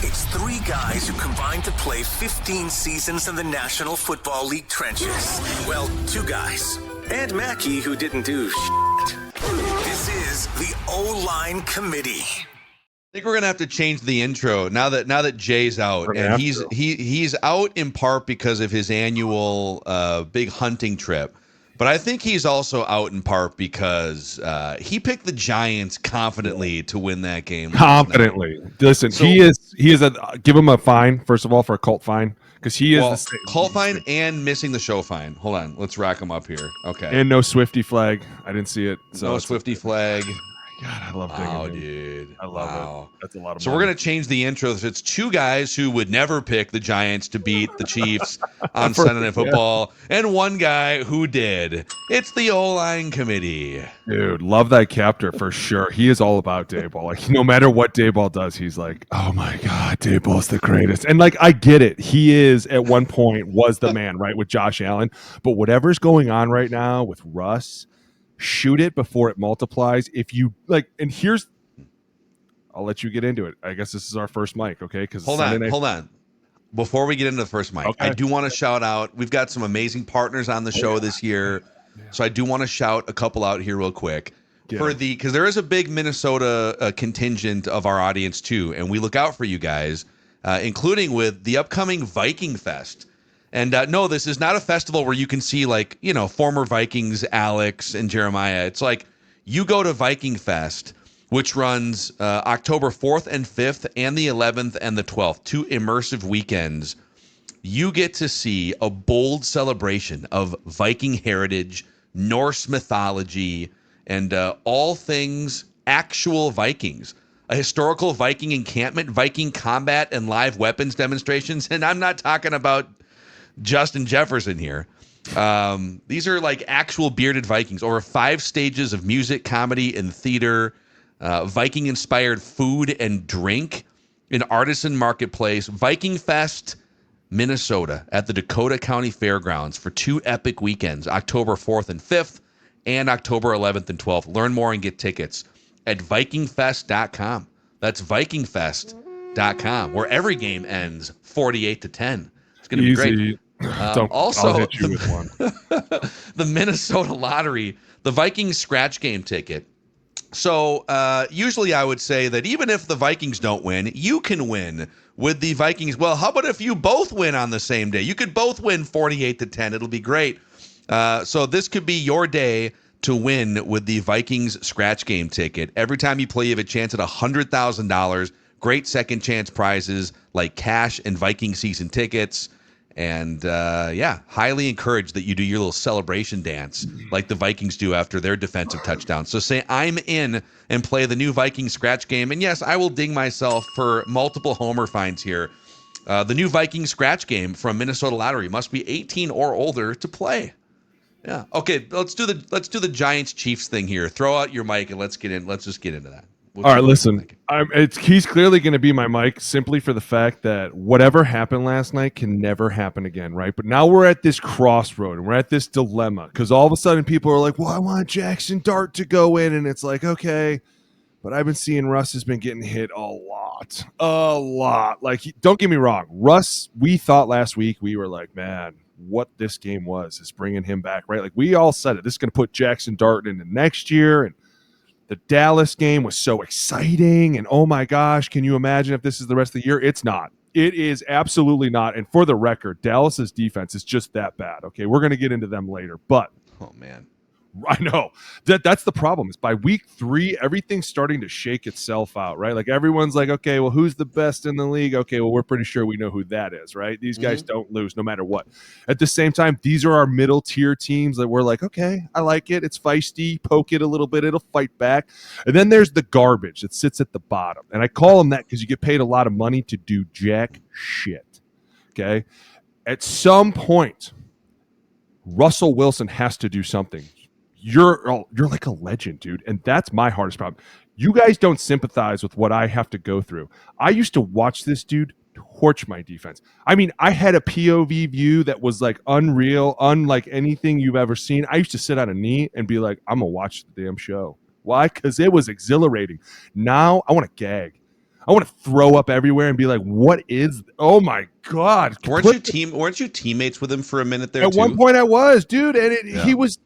It's three guys who combined to play 15 seasons in the National Football League trenches. Well, two guys. And Mackey, who didn't do shit. This is the O-Line Committee. I think we're gonna have to change the intro now that Jay's out, and he's out in part because of his annual big hunting trip. But I think he's also out in part because he picked the Giants confidently to win that game. Confidently. Listen, so, he is give him a fine, first of all, for a cult fine. Because he is the cult fine and missing the show fine. Hold on, let's rack him up here. Okay. And no Swifty flag. I didn't see it. So no Swifty flag. God, I love digging. Oh, dude. I love it. That's a lot of So money. we're going to change the intro. It's two guys who would never pick the Giants to beat the Chiefs on Sunday Night Football, and one guy who did. It's the O-Line Committee. Dude, love that captor for sure. He is all about Daboll. Like, no matter what Daboll does, he's like, oh my God, Daboll's the greatest. And like, I get it. He is, at one point, was the man, right, with Josh Allen. But whatever's going on right now with Russ, shoot it before it multiplies. If you like, and here's, I'll let you get into it. I guess this is our first mic, okay? Because hold on. Before we get into the first mic, okay. I do want to shout out. We've got some amazing partners on the show this year, so I do want to shout a couple out here real quick because there is a big Minnesota contingent of our audience too, and we look out for you guys, including with the upcoming Viking Fest. And no, this is not a festival where you can see like, former Vikings, Alex and Jeremiah. It's like you go to Viking Fest, which runs October 4th and 5th and the 11th and the 12th, 2 immersive weekends. You get to see a bold celebration of Viking heritage, Norse mythology, and all things actual Vikings. A historical Viking encampment, Viking combat, and live weapons demonstrations. And I'm not talking about Justin Jefferson here. These are like actual bearded Vikings. Over 5 stages of music, comedy, and theater. Viking-inspired food and drink. An artisan marketplace. Viking Fest, Minnesota, at the Dakota County Fairgrounds for 2 epic weekends, October 4th and 5th, and October 11th and 12th. Learn more and get tickets at vikingfest.com. That's vikingfest.com, where every game ends 48-10. It's going to be great. Also, I'll hit you with one. The Minnesota Lottery, the Vikings scratch game ticket. So usually I would say that even if the Vikings don't win, you can win with the Vikings. Well, how about if you both win on the same day? You could both win 48-10. It'll be great. So this could be your day to win with the Vikings scratch game ticket. Every time you play, you have a chance at $100,000. Great second chance prizes like cash and Viking season tickets. And highly encourage that you do your little celebration dance like the Vikings do after their defensive touchdown. So say I'm in and play the new Viking scratch game. And yes, I will ding myself for multiple homer fines here. The new Viking scratch game from Minnesota Lottery must be 18 or older to play. Yeah. Okay. Let's do the Giants Chiefs thing here. Throw out your mic and let's just get into that. All right, listen. He's clearly going to be my mic simply for the fact that whatever happened last night can never happen again, right? But now we're at this crossroad and we're at this dilemma because all of a sudden people are like, well, I want Jaxson Dart to go in. And it's like, okay, but I've been seeing Russ has been getting hit a lot. Like, don't get me wrong. Russ, we thought last week, we were like, man, what this game was is bringing him back, right? Like we all said it. This is going to put Jaxson Dart into next year. And the Dallas game was so exciting, and oh my gosh, can you imagine if this is the rest of the year? It's not. It is absolutely not. And for the record, Dallas's defense is just that bad. Okay, we're going to get into them later, but oh man, I know that's the problem. Is by week 3, everything's starting to shake itself out, right? Like everyone's like, okay, well, who's the best in the league? Okay, well, we're pretty sure we know who that is, right? These guys don't lose no matter what. At the same time, these are our middle tier teams that we're like, okay, I like it. It's feisty. Poke it a little bit. It'll fight back. And then there's the garbage that sits at the bottom. And I call them that because you get paid a lot of money to do jack shit. Okay. At some point, Russell Wilson has to do something. You're like a legend, dude. And that's my hardest problem. You guys don't sympathize with what I have to go through. I used to watch this dude torch my defense. I mean, I had a POV view that was like unreal, unlike anything you've ever seen. I used to sit on a knee and be like, I'm going to watch the damn show. Why? Because it was exhilarating. Now I want to gag. I want to throw up everywhere and be like, what is, oh my God. Weren't you teammates with him for a minute there At too? one point I was, dude. And he was,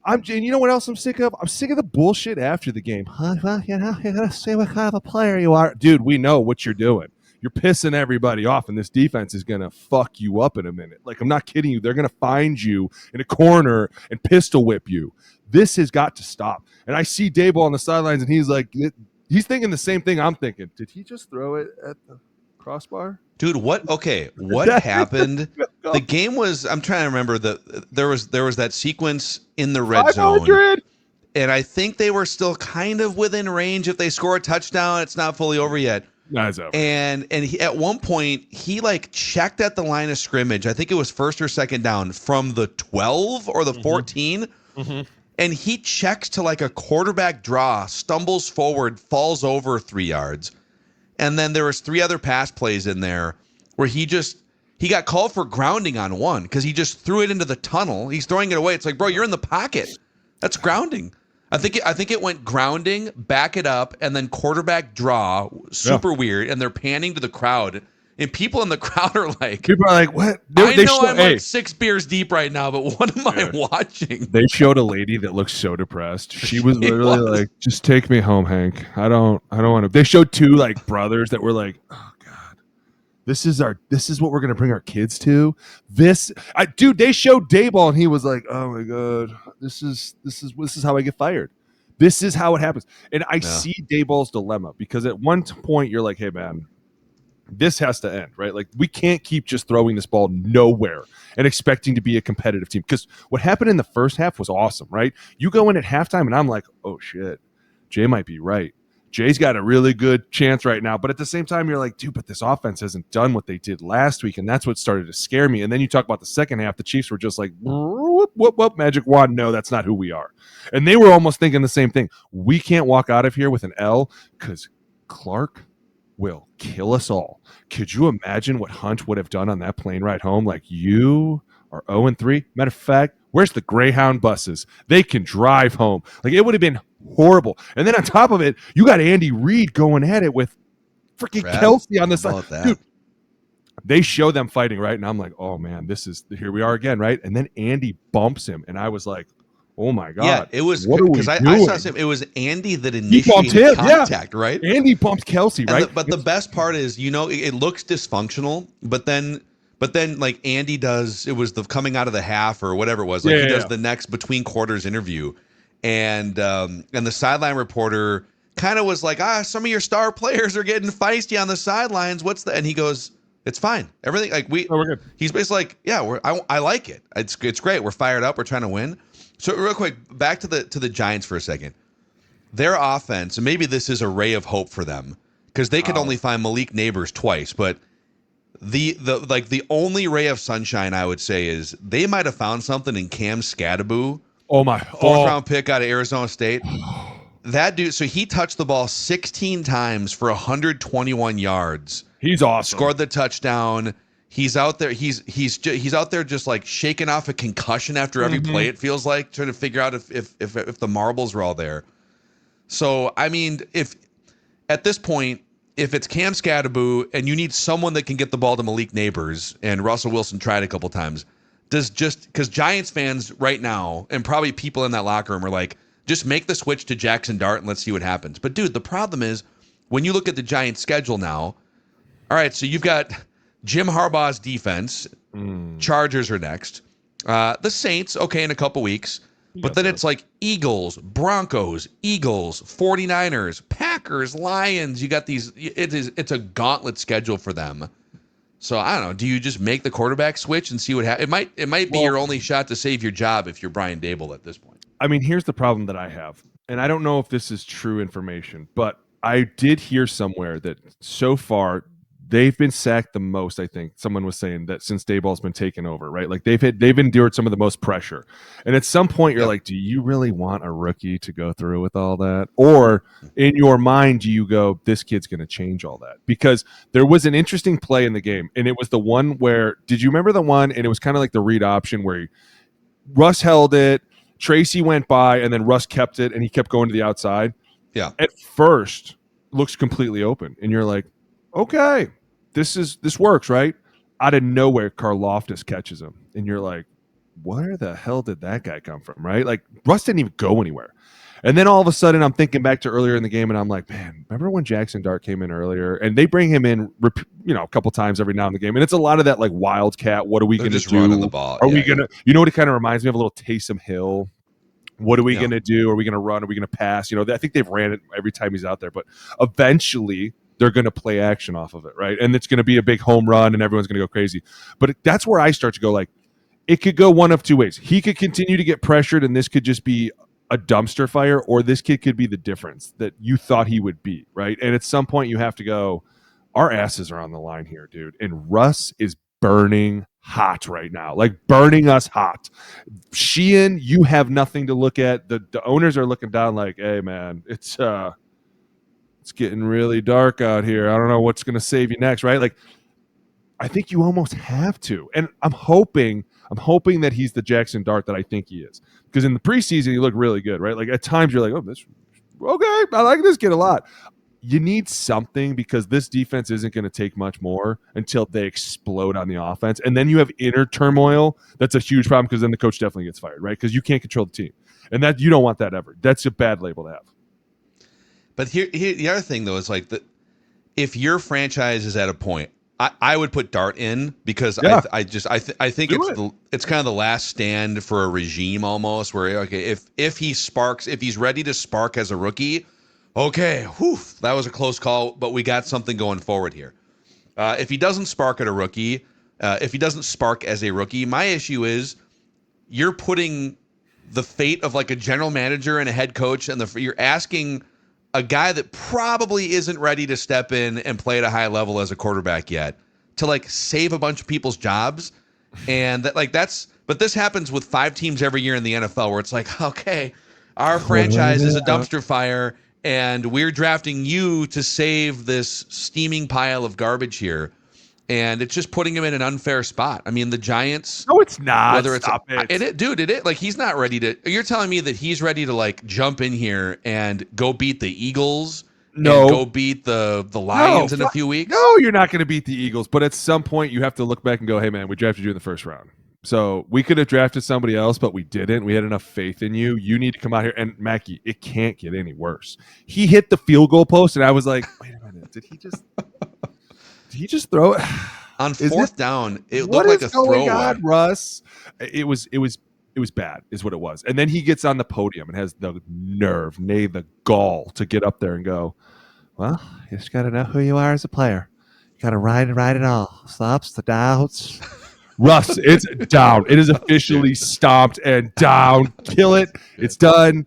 and you know what else I'm sick of? I'm sick of the bullshit after the game. Well, you gotta say what kind of a player you are. Dude, we know what you're doing. You're pissing everybody off, and this defense is going to fuck you up in a minute. Like, I'm not kidding you. They're going to find you in a corner and pistol whip you. This has got to stop. And I see Daboll on the sidelines, and he's like, he's thinking the same thing I'm thinking. Did he just throw it at the crossbar? Dude, what happened? The game was, I'm trying to remember, there was that sequence in the red 500. Zone. And I think they were still kind of within range. If they score a touchdown, it's not fully over yet. No, it's over. And he, at one point, he like checked at the line of scrimmage. I think it was first or second down from the 12 or the 14. Mm-hmm. And he checks to like a quarterback draw, stumbles forward, falls over 3 yards. And then there was 3 other pass plays in there where he got called for grounding on one because he just threw it into the tunnel. He's throwing it away. It's like, bro, you're in the pocket. That's grounding. I think it went grounding, back it up, and then quarterback draw. Super weird. And they're panning to the crowd. And people in the crowd are like, what? I'm like 6 beers deep right now, but what am I watching? They showed a lady that looked so depressed. She was literally like, just take me home, Hank. I don't want to. They showed 2 like brothers that were like, oh God, this is what we're going to bring our kids to. Dude, they showed Daboll and he was like, oh my God, this is how I get fired. This is how it happens. And I see Daboll's dilemma because at one point you're like, hey man, this has to end, right? Like, we can't keep just throwing this ball nowhere and expecting to be a competitive team. Because what happened in the first half was awesome, right? You go in at halftime, and I'm like, oh, shit, Jay might be right. Jay's got a really good chance right now. But at the same time, you're like, dude, but this offense hasn't done what they did last week, and that's what started to scare me. And then you talk about the second half, the Chiefs were just like, whoop, magic wand. No, that's not who we are. And they were almost thinking the same thing. We can't walk out of here with an L because Clark will kill us all. Could you imagine what Hunt would have done on that plane ride home? Like, you are 0-3. Matter of fact, where's the Greyhound buses? They can drive home. Like, it would have been horrible. And then on top of it, you got Andy Reid going at it with freaking Kelsey on the side. Dude, they show them fighting, right? And I'm like, oh man, here we are again, right? And then Andy bumps him, and I was like, oh my God. Yeah, it was because I saw him. It was Andy that initiated contact, right? Andy bumped Kelsey, right? But the best part is, it looks dysfunctional, but then like Andy does, it was the coming out of the half or whatever it was. Like he does the next between quarters interview, and the sideline reporter kind of was like, some of your star players are getting feisty on the sidelines. And he goes, it's fine. Everything we're good. He's basically like, yeah, I like it. It's great. We're fired up. We're trying to win. So real quick, back to the Giants for a second. Their offense, and maybe this is a ray of hope for them because they could only find Malik Neighbors twice, but the only ray of sunshine I would say is they might have found something in Cam Scadaboo. Oh my! Fourth round pick out of Arizona State. That dude. So he touched the ball 16 times for 121 yards. He's awesome. Scored the touchdown. He's out there. He's out there just like shaking off a concussion after every play. It feels like trying to figure out if the marbles were all there. So I mean, if at this point, if it's Cam Scadaboo and you need someone that can get the ball to Malik Neighbors, and Russell Wilson tried a couple times, because Giants fans right now and probably people in that locker room are like, just make the switch to Jaxson Dart and let's see what happens. But dude, the problem is when you look at the Giants schedule now. All right, so you've got Jim Harbaugh's defense. Chargers are next. The Saints, okay, in a couple weeks. But then it's like Eagles, Broncos, 49ers, Packers, Lions. You got these. It's a gauntlet schedule for them. So I don't know. Do you just make the quarterback switch and see what happens? It might be your only shot to save your job if you're Brian Daboll at this point. I mean, here's the problem that I have, and I don't know if this is true information, but I did hear somewhere that so far they've been sacked the most. I think someone was saying that since Daboll's been taken over, right? Like they've endured some of the most pressure. And at some point you're like, do you really want a rookie to go through with all that? Or in your mind, do you go, this kid's going to change all that? Because there was an interesting play in the game. And it was the one where, did you remember the one? And it was kind of like the read option where Russ held it, Tracy went by, and then Russ kept it and he kept going to the outside. Yeah. At first, looks completely open, and you're like, okay, this works, right? Out of nowhere, Karlaftis catches him, and you're like, where the hell did that guy come from, right? Like Russ didn't even go anywhere. And then all of a sudden, I'm thinking back to earlier in the game, and I'm like, man, remember when Jaxson Dart came in earlier? And they bring him in, a couple times every now in the game, and it's a lot of that like wildcat. What are we going to do? Running the ball. Are we going to? You know what it kind of reminds me of? A little Taysom Hill. What are we going to do? Are we going to run? Are we going to pass? I think they've ran it every time he's out there, but eventually they're going to play action off of it, right? And it's going to be a big home run, and everyone's going to go crazy. But that's where I start to go like, it could go one of two ways. He could continue to get pressured, and this could just be a dumpster fire, or this kid could be the difference that you thought he would be, right? And at some point you have to go, our asses are on the line here, dude. And Russ is burning hot right now, like burning us hot. Sheehan, you have nothing to look at. The owners are looking down like, hey, man, it's getting really dark out here. I don't know what's going to save you next, right? Like, I think you almost have to. And I'm hoping that he's the Jaxson Dart that I think he is. Because in the preseason, he looked really good, right? Like at times you're like, oh, this okay, I like this kid a lot. You need something because this defense isn't going to take much more until they explode on the offense. And then you have inner turmoil. That's a huge problem because then the coach definitely gets fired, right? Because you can't control the team. And that you don't want that ever. That's a bad label to have. But here the other thing, though, is like if your franchise is at a point, I would put Dart in because I think it's kind of the last stand for a regime almost where, okay, if he's ready to spark as a rookie, okay, whew, that was a close call, but we got something going forward here. If he doesn't spark at a rookie, if he doesn't spark as a rookie, my issue is you're putting the fate of like a general manager and a head coach, and you're asking a guy that probably isn't ready to step in and play at a high level as a quarterback yet to like save a bunch of people's jobs. And but this happens with 5 teams every year in the NFL where it's like, okay, our franchise is a dumpster fire and we're drafting you to save this steaming pile of garbage here. And it's just putting him in an unfair spot. I mean, the Giants. No, it's not. Whether it's like he's not ready to. You're telling me that he's ready to like jump in here and go beat the Eagles? No, and go beat the Lions in a few weeks. No, you're not going to beat the Eagles. But at some point, you have to look back and go, "Hey, man, we drafted you in the first round. So we could have drafted somebody else, but we didn't. We had enough faith in you. You need to come out here." And Mackey, it can't get any worse. He hit the field goal post, and I was like, "Wait a minute, did he just throw it on fourth down? It looked like a throwaway." On, Russ, it was bad, is what it was. And then he gets on the podium and has the nerve, the gall, to get up there and go, "Well, you just got to know who you are as a player. You got to ride it all. Stops the doubts." Russ, it's down. It is officially stomped and down. Kill it. It's done.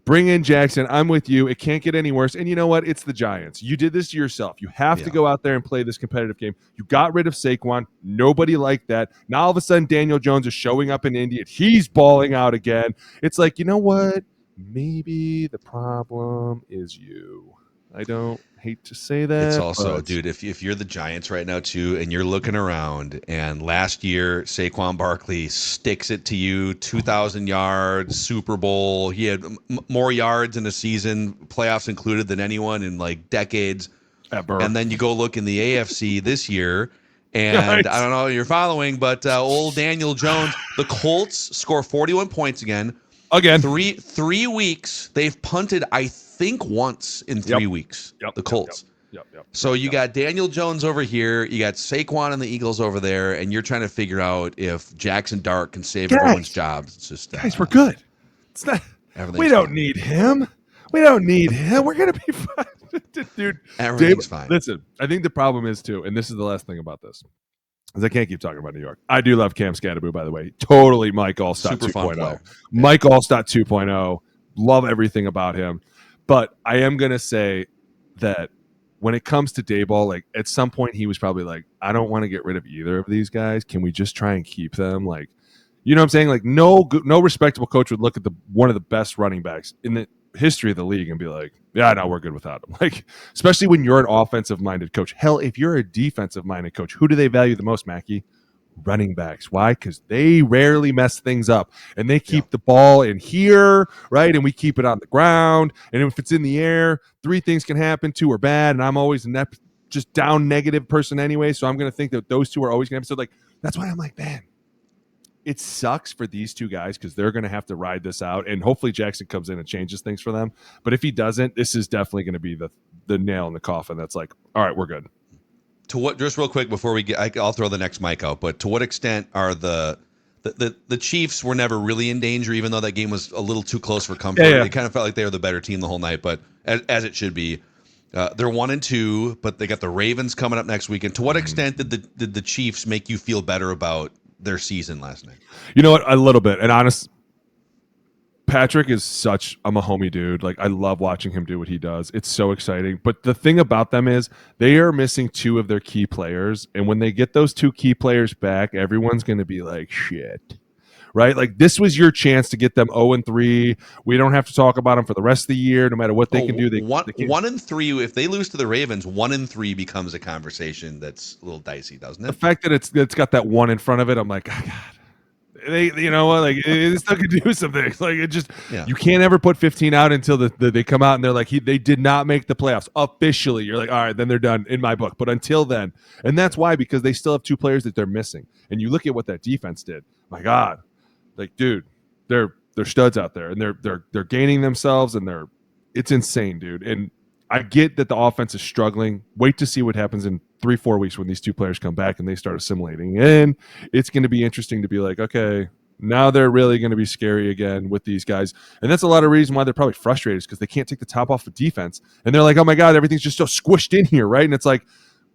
Bring in Jaxson. I'm with you. It can't get any worse. And you know what? It's the Giants. You did this to yourself. You have to go out there and play this competitive game. You got rid of Saquon. Nobody liked that. Now all of a sudden Daniel Jones is showing up in Indy and he's balling out again. It's like, you know what? Maybe the problem is you. I don't hate to say that. It's also, dude, if you're the Giants right now too, and you're looking around, and last year Saquon Barkley sticks it to you, 2,000 yards, Super Bowl. He had more yards in a season, playoffs included, than anyone in like decades. And then you go look in the AFC this year, and I don't know if you're following, but old Daniel Jones, the Colts score 41 points again. Three weeks they've punted, I think, once in 3 weeks. The Colts. So you got Daniel Jones over here, you got Saquon and the Eagles over there, and you're trying to figure out if Jaxson Dart can save everyone's jobs. It's just guys, we're good. It's not. We don't need him. We're gonna be fine, dude. Everything's fine. Listen, I think the problem is too, and this is the last thing about this. Because I can't keep talking about New York. I do love Cam Scatterbo, by the way. Totally Mike Allstott 2.0. Mike Allstott 2.0. Love everything about him. But I am going to say that when it comes to Dayball, like at some point he was probably like, I don't want to get rid of either of these guys. Can we just try and keep them? Like, you know what I'm saying? Like no respectable coach would look at one of the best running backs in the history of the league and be like, yeah, no, we're good without him. Like, especially when you're an offensive-minded coach. Hell, if you're a defensive-minded coach, who do they value the most, Mackey? running backs. Why? Because they rarely mess things up, and they keep the ball in here, right? And we keep it on the ground. And if it's in the air, 3 things can happen. 2 are bad, and I'm always just down negative person anyway, so I'm going to think that those 2 are always going to happen. So, like, that's why I'm like, man, it sucks for these 2 guys because they're going to have to ride this out, and hopefully Jaxson comes in and changes things for them. But if he doesn't, this is definitely going to be the nail in the coffin. That's like, all right, we're good. To what? Just real quick before we get, I'll throw the next mic out. But to what extent are the Chiefs were never really in danger, even though that game was a little too close for comfort? Yeah. It kind of felt like they were the better team the whole night, but as it should be. They're 1-2, but they got the Ravens coming up next weekend. To what extent did the Chiefs make you feel better about their season last night? You know what? A little bit. And honest, Patrick is I'm a homie dude. Like, I love watching him do what he does. It's so exciting. But the thing about them is they are missing 2 of their key players. And when they get those 2 key players back, everyone's going to be like, shit. Right? Like, this was your chance to get them 0-3. We don't have to talk about them for the rest of the year, no matter what they can do. 1-3, if they lose to the Ravens, 1-3 becomes a conversation that's a little dicey, doesn't it? The fact that it's got that 1 in front of it, I'm like, oh, God. They, you know what? Like, it still could do some things. Like, it just, you can't ever put 15 out until they come out and they're like, they did not make the playoffs officially. You're like, all right, then they're done in my book. But until then, and that's why, because they still have 2 players that they're missing. And you look at what that defense did. My God, like, dude, they're studs out there, and they're gaining themselves, and it's insane, dude. And I get that the offense is struggling. Wait to see what happens in 3-4 weeks when these 2 players come back and they start assimilating. And it's going to be interesting to be like, okay, now they're really going to be scary again with these guys. And that's a lot of reason why they're probably frustrated, because they can't take the top off of defense. And they're like, oh my God, everything's just so squished in here, right? And it's like,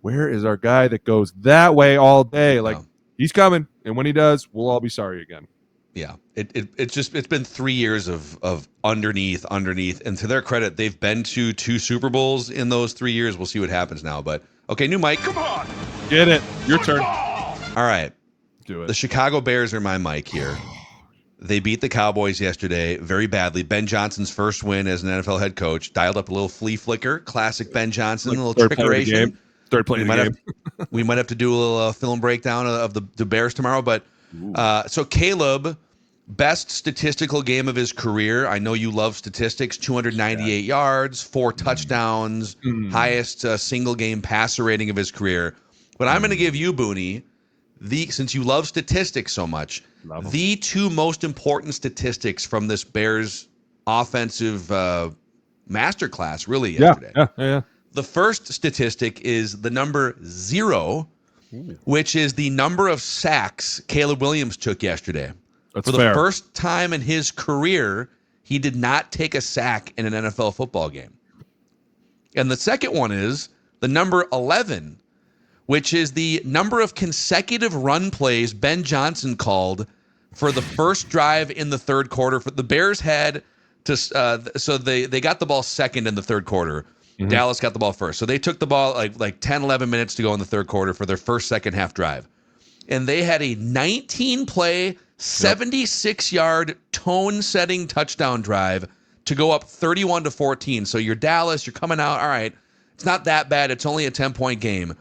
where is our guy that goes that way all day? Like, he's coming. And when he does, we'll all be sorry again. Yeah, it's been 3 years of underneath, and to their credit, they've been to 2 Super Bowls in those 3 years. We'll see what happens now. But okay, new mic. Come on, get it. Your turn. All right, do it. The Chicago Bears are my mic here. They beat the Cowboys yesterday very badly. Ben Johnson's first win as an NFL head coach. Dialed up a little flea flicker, classic Ben Johnson, like a little trickeration. Third play of the game. We might have to do a little film breakdown of the Bears tomorrow. But so Caleb. Best statistical game of his career. I know you love statistics. 298 yards, 4 touchdowns, highest single game passer rating of his career. But I'm going to give you, Booney, since you love statistics so much, the 2 most important statistics from this Bears offensive masterclass, really, yesterday. Yeah. The first statistic is the number 0, which is the number of sacks Caleb Williams took yesterday. That's For the fair. first time in his career, he did not take a sack in an NFL football game. And the second one is the number 11, which is the number of consecutive run plays Ben Johnson called for the first drive in the third quarter. The Bears had to, so they got the ball second in the third quarter. Mm-hmm. Dallas got the ball first. So they took the ball like 10, 11 minutes to go in the third quarter for their first second half drive. And they had a 19-play, 76-yard tone-setting touchdown drive to go up 31-14. So you're Dallas, you're coming out, all right, it's not that bad. It's only a 10-point game.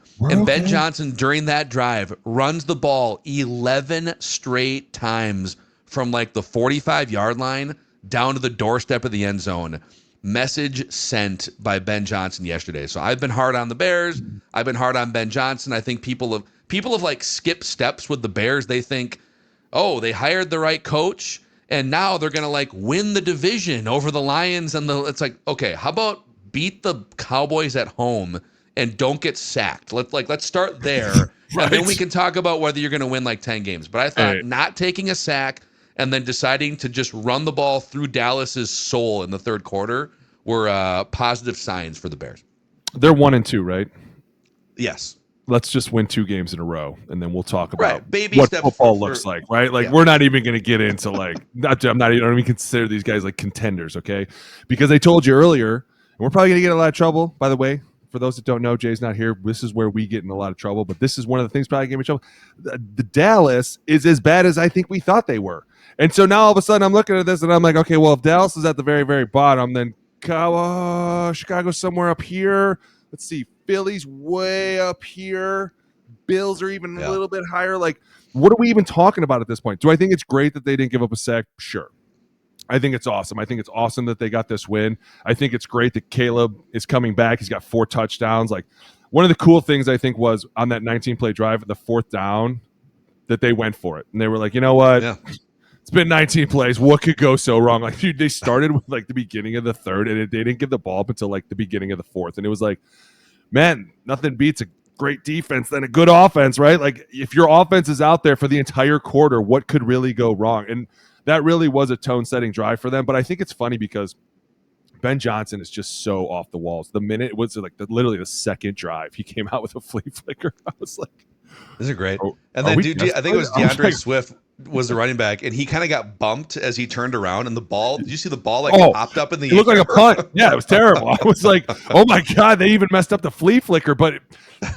Ben Johnson, during that drive, runs the ball 11 straight times from like the 45-yard line down to the doorstep of the end zone. Message sent by Ben Johnson yesterday. So I've been hard on the Bears. I've been hard on Ben Johnson. I think people have like skipped steps with the Bears. They think, oh, they hired the right coach and now they're going to like win the division over the Lions. And it's like, okay, how about beat the Cowboys at home and don't get sacked? Let's start there. Right. And then we can talk about whether you're going to win like 10 games. But I thought not taking a sack and then deciding to just run the ball through Dallas's soul in the third quarter were positive signs for the Bears. They're 1-2, right? Yes. Let's just win 2 games in a row, and then we'll talk about what football looks like, right? Like, we're not even going to get into like, I don't even consider these guys like contenders, okay? Because I told you earlier, and we're probably going to get in a lot of trouble, by the way. For those that don't know, Jay's not here. This is where we get in a lot of trouble, but this is one of the things probably getting me in trouble. The Dallas is as bad as I think we thought they were. And so now all of a sudden I'm looking at this and I'm like, okay, well, if Dallas is at the very, very bottom, then Chicago's somewhere up here. Let's see. Philly's way up here. Bills are even a little bit higher. Like, what are we even talking about at this point? Do I think it's great that they didn't give up a sack? Sure. I think it's awesome. I think it's awesome that they got this win. I think it's great that Caleb is coming back. He's got 4 touchdowns. Like, one of the cool things I think was on that 19-play drive at the 4th down that they went for it. And they were like, you know what? Yeah. It's been 19 plays. What could go so wrong? Like, dude, they started with like the beginning of the 3rd, and they didn't give the ball up until like the beginning of the 4th. And it was like, man, nothing beats a great defense than a good offense, right? Like, if your offense is out there for the entire quarter, what could really go wrong? And that really was a tone-setting drive for them. But I think it's funny because Ben Johnson is just so off the walls. The minute it was like literally the 2nd drive, he came out with a flea flicker. I was like, "This is great." And then, dude, I think it was DeAndre Swift was the running back, and he kind of got bumped as he turned around, and the ball. Did you see the ball like popped up in the air? It looked like a punt. Yeah, it was terrible. I was like, "Oh my god!" They even messed up the flea flicker. But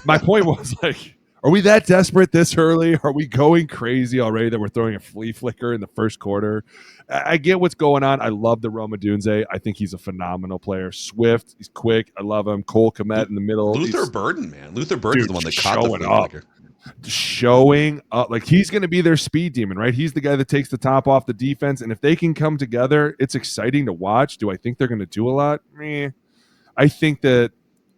my point was like, are we that desperate this early? Are we going crazy already that we're throwing a flea flicker in the first quarter? I get what's going on. I love the Roma Dunze. I think he's a phenomenal player. Swift, he's quick. I love him. Cole Kmet in the middle. Luther Burden, man. Luther Burden's the one that caught the flea flicker. Showing up, like, he's going to be their speed demon, right? He's the guy that takes the top off the defense, and if they can come together, it's exciting to watch. Do I think they're going to do a lot? I think that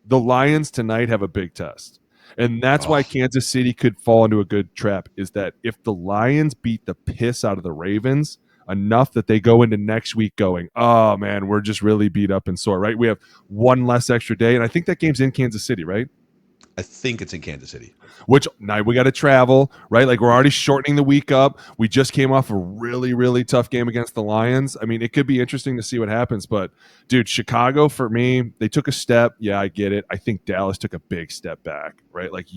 the Lions tonight have a big test, and that's why Kansas City could fall into a good trap, is that if the Lions beat the piss out of the Ravens enough that they go into next week going, oh man, we're just really beat up and sore, right? We have one less extra day, and I think that game's in Kansas City, right? I think it's in Kansas City. Which now we got to travel, right? Like, we're already shortening the week up. We just came off a really, really tough game against the Lions. I mean, it could be interesting to see what happens. But, dude, Chicago, for me, they took a step. Yeah, I get it. I think Dallas took a big step back, right? Like,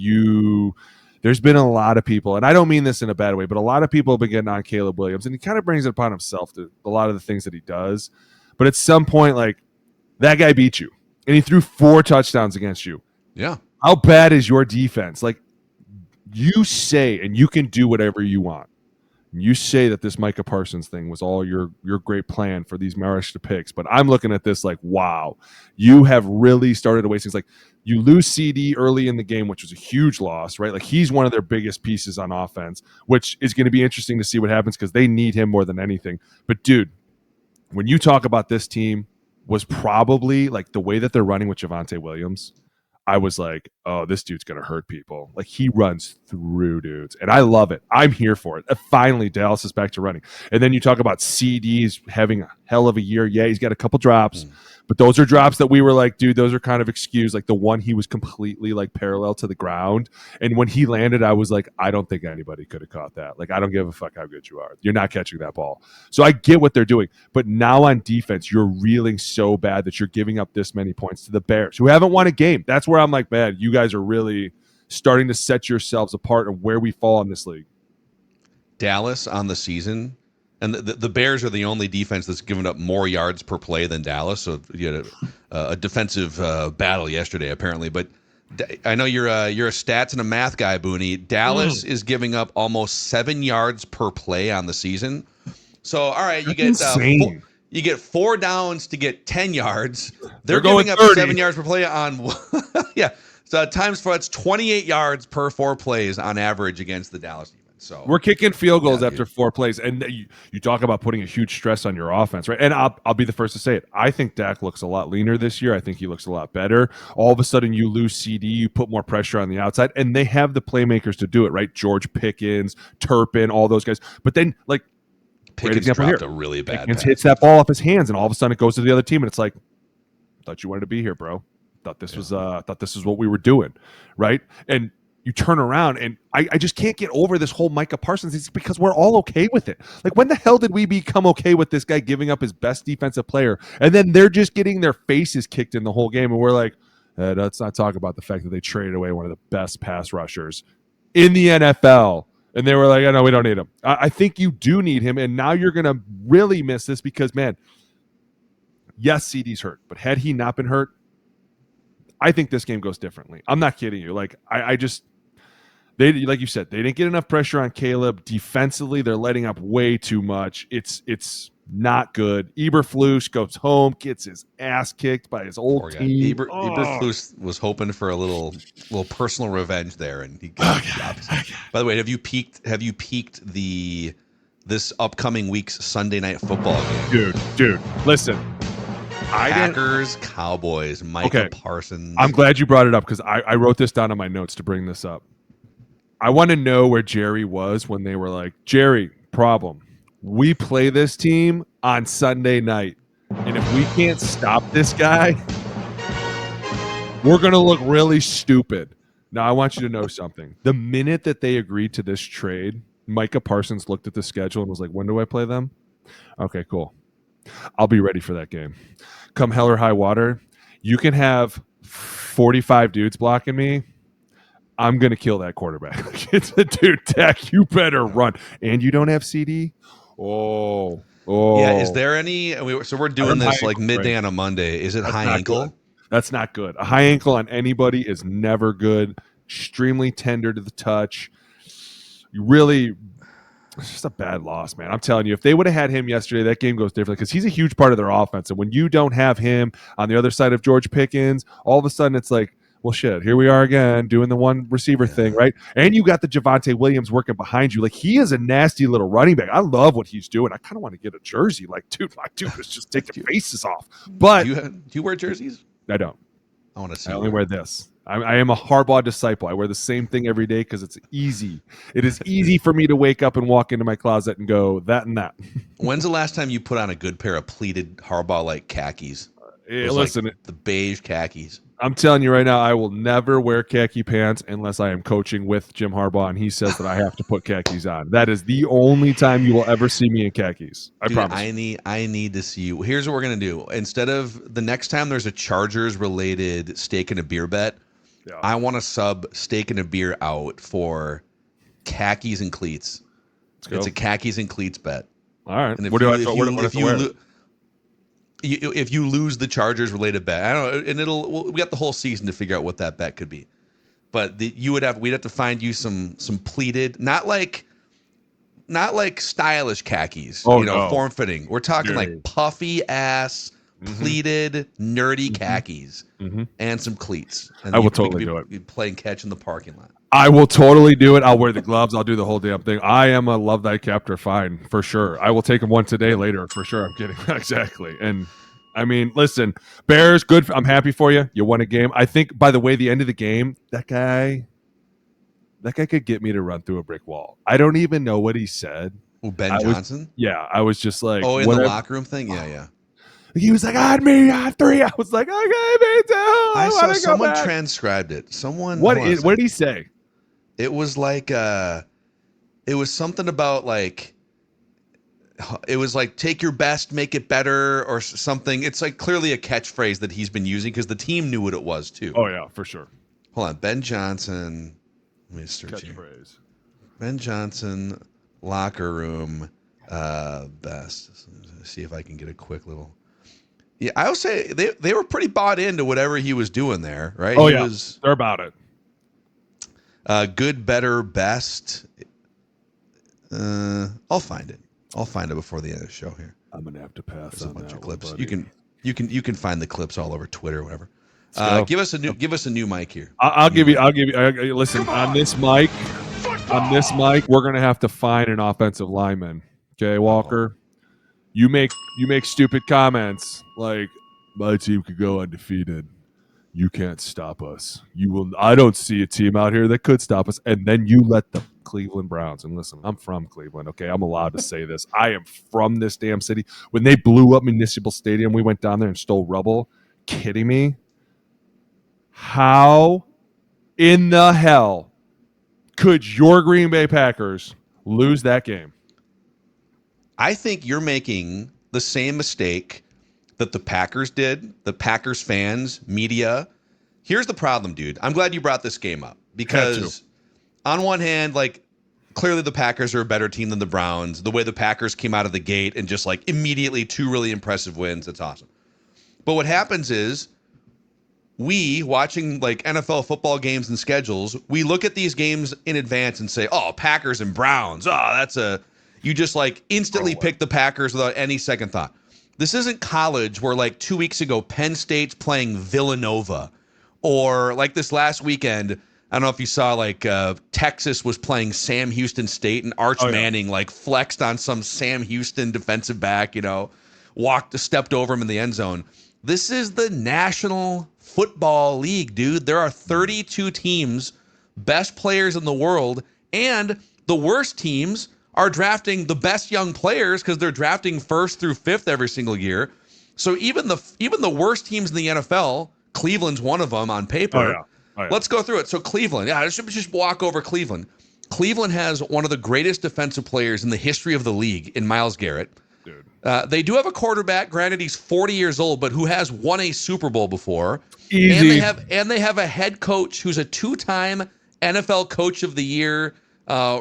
there's been a lot of people, and I don't mean this in a bad way, but a lot of people have been getting on Caleb Williams, and he kind of brings it upon himself to a lot of the things that he does. But at some point, like, that guy beat you, and he threw 4 touchdowns against you. Yeah. How bad is your defense? Like, you say, and you can do whatever you want. You say that this Micah Parsons thing was all your great plan for these Marish picks, but I'm looking at this like, wow, you have really started to waste things. Like, you lose CD early in the game, which was a huge loss, right? Like, he's one of their biggest pieces on offense, which is going to be interesting to see what happens because they need him more than anything. But, dude, when you talk about this team was probably like the way that they're running with Javonte Williams, I was like, oh, this dude's going to hurt people. Like, he runs through dudes, and I love it. I'm here for it. Finally, Dallas is back to running. And then you talk about CDs having a hell of a year. Yeah, he's got a couple drops, but those are drops that we were like, dude, those are kind of excused. Like, the one he was completely like parallel to the ground. And when he landed, I was like, I don't think anybody could have caught that. Like, I don't give a fuck how good you are. You're not catching that ball. So I get what they're doing. But now on defense, you're reeling so bad that you're giving up this many points to the Bears, who haven't won a game. That's where I'm like, man, you guys are really starting to set yourselves apart of where we fall in this league. Dallas on the season, and the Bears are the only defense that's given up more yards per play than Dallas. So you had a defensive battle yesterday, apparently. But I know you're a stats and a math guy, Booney. Dallas is giving up almost 7 yards per play on the season. So all right, you get 4 downs to get 10 yards. They're giving up 30. 7 yards per play on yeah. So times 4, that's 28 yards per 4 plays on average against the Dallas defense. So we're kicking field goals after 4 plays, and you talk about putting a huge stress on your offense, right? And I'll be the first to say it. I think Dak looks a lot leaner this year. I think he looks a lot better. All of a sudden, you lose CD, you put more pressure on the outside, and they have the playmakers to do it, right? George Pickens, Turpin, all those guys. But then, like, Pickens dropped a really bad Pickens hits that ball off his hands, and all of a sudden it goes to the other team, and it's like, thought you wanted to be here, bro. Thought this was what we were doing, right? And you turn around, and I just can't get over this whole Micah Parsons. It's because we're all okay with it. Like, when the hell did we become okay with this guy giving up his best defensive player, and then they're just getting their faces kicked in the whole game, and we're like, let's not talk about the fact that they traded away one of the best pass rushers in the NFL. And they were like, oh, no, we don't need him. I think you do need him, and now you're going to really miss this because, man, yes, CD's hurt, but had he not been hurt, I think this game goes differently. I'm not kidding you. Like, They, like you said, they didn't get enough pressure on Caleb. Defensively, they're letting up way too much. It's not good. Eberflus goes home, gets his ass kicked by his old team. Eberflus was hoping for a little personal revenge there, and he got the opposite. By the way, have you peaked this upcoming week's Sunday Night Football game? Dude, listen. Packers, Cowboys, Micah Parsons. I'm glad you brought it up because I wrote this down on my notes to bring this up. I want to know where Jerry was when they were like, Jerry, problem. We play this team on Sunday night. And if we can't stop this guy, we're going to look really stupid. Now, I want you to know something. The minute that they agreed to this trade, Micah Parsons looked at the schedule and was like, when do I play them? Okay, cool. I'll be ready for that game. Come hell or high water, you can have 45 dudes blocking me. I'm going to kill that quarterback. It's a dude, Dak, you better run. And you don't have CD? Oh. Yeah, is there any so we're doing this like midday on a Monday. Is it high ankle? Good. That's not good. A high ankle on anybody is never good. Extremely tender to the touch. It's just a bad loss, man. I'm telling you, if they would have had him yesterday, that game goes differently because he's a huge part of their offense. And when you don't have him on the other side of George Pickens, all of a sudden it's like, well, shit, here we are again doing the one receiver thing, right? And you got the Javonte Williams working behind you. Like, he is a nasty little running back. I love what he's doing. I kind of want to get a jersey. Like, dude, let's just take the faces off. But do you wear jerseys? I don't. I want to see. I only wear this. I am a Harbaugh disciple. I wear the same thing every day because it's easy. It is easy for me to wake up and walk into my closet and go, that and that. When's the last time you put on a good pair of pleated Harbaugh-like khakis? Listen, like the beige khakis. I'm telling you right now, I will never wear khaki pants unless I am coaching with Jim Harbaugh and he says that I have to put khakis on. That is the only time you will ever see me in khakis. I promise. I need to see you. Here's what we're going to do. Instead of the next time there's a Chargers-related steak and a beer bet, I want to sub steak and a beer out for khakis and cleats. It's a khakis and cleats bet. All right. And if you lose the Chargers related bet, I don't know, and we got the whole season to figure out what that bet could be. But we'd have to find you some pleated, not like stylish khakis, form fitting. We're talking like puffy ass pleated nerdy khakis and some cleats. And I will totally do it. Be playing catch in the parking lot. I will totally do it. I'll wear the gloves. I'll do the whole damn thing. I am a love thy captor fine for sure. I will take him one today later for sure. I'm kidding. Exactly. And I mean, listen, Bears, good. I'm happy for you. You won a game. I think, by the way, the end of the game, that guy could get me to run through a brick wall. I don't even know what he said. Oh, Ben Johnson? I was just like, in the locker room thing? Yeah. He was like, on me, on three. I was like, okay, me too. I saw someone transcribed it. What did he say? It was like it was something about like it was like take your best, make it better or something. It's like clearly a catchphrase that he's been using because the team knew what it was too. Oh yeah, for sure. Hold on, Ben Johnson. Let me search here. Ben Johnson locker room best. Let's see if I can get a quick little. Yeah, I would say they were pretty bought into whatever he was doing there, right? Oh, they're about it. Good, better, best. I'll find it. I'll find it before the end of the show here. I'm gonna have to pass. There's on a bunch that of clips. One, You can find the clips all over Twitter or whatever. Give us a new mic here. I'll give you. Listen, on this mic, we're gonna have to find an offensive lineman. Okay, Walker. You make stupid comments like my team could go undefeated. You can't stop us. You will. I don't see a team out here that could stop us. And then you let the Cleveland Browns. And listen, I'm from Cleveland. Okay, I'm allowed to say this. I am from this damn city. When they blew up Municipal Stadium, we went down there and stole rubble. Kidding me? How in the hell could your Green Bay Packers lose that game? I think you're making the same mistake that the Packers did, the Packers fans, media. Here's the problem, dude. I'm glad you brought this game up because on one hand, like clearly the Packers are a better team than the Browns. The way the Packers came out of the gate and just like immediately 2 really impressive wins. That's awesome. But what happens is we watching like NFL football games and schedules, we look at these games in advance and say, oh, Packers and Browns. Oh, you just like instantly pick the Packers without any second thought. This isn't college where like 2 weeks ago, Penn State's playing Villanova, or like this last weekend, I don't know if you saw like Texas was playing Sam Houston State, and Arch Manning like flexed on some Sam Houston defensive back, stepped over him in the end zone. This is the National Football League, dude. There are 32 teams, best players in the world, and the worst teams are drafting the best young players because they're drafting 1st through 5th every single year. So even the worst teams in the NFL, Cleveland's one of them on paper. Let's go through it. So Cleveland, let's just walk over Cleveland. Cleveland has one of the greatest defensive players in the history of the league in Myles Garrett. Dude. They do have a quarterback, granted he's 40 years old, but who has won a Super Bowl before. Easy. And they have a head coach who's a 2-time NFL Coach of the Year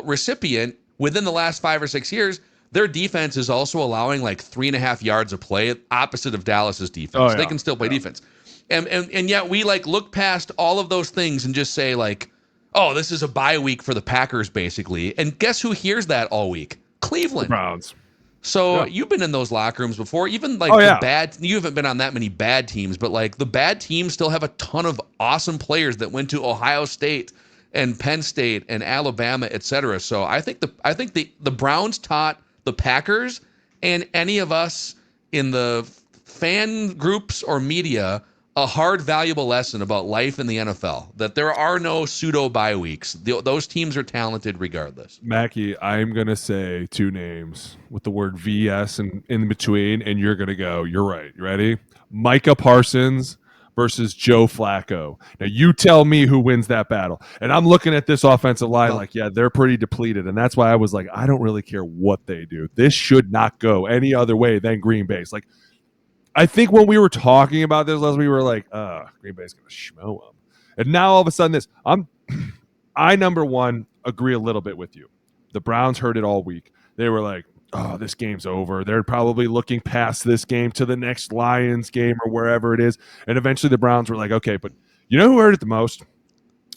recipient within the last 5 or 6 years. Their defense is also allowing like 3.5 yards of play, opposite of Dallas's defense. They can still play defense. And yet we like look past all of those things and just say like, oh, this is a bye week for the Packers, basically. And guess who hears that all week? Cleveland. Browns. So you've been in those locker rooms before. Even like you haven't been on that many bad teams, but like the bad teams still have a ton of awesome players that went to Ohio State and Penn State and Alabama, etc. So I think the Browns taught the Packers and any of us in the fan groups or media a hard, valuable lesson about life in the NFL, that there are no pseudo bye weeks. Those teams are talented regardless. Mackey, I'm going to say 2 names with the word VS in between, and you're going to go, you're right. You ready? Micah Parsons versus Joe Flacco. Now, you tell me who wins that battle. And I'm looking at this offensive line they're pretty depleted, and that's why I was like, I don't really care what they do. This should not go any other way than Green Bay's. Like, I think when we were talking about this, we were like, Green Bay's going to schmo them. And now all of a sudden I, number one, agree a little bit with you. The Browns heard it all week. They were like, oh, this game's over. They're probably looking past this game to the next Lions game or wherever it is. And eventually the Browns were like, okay, but you know who heard it the most?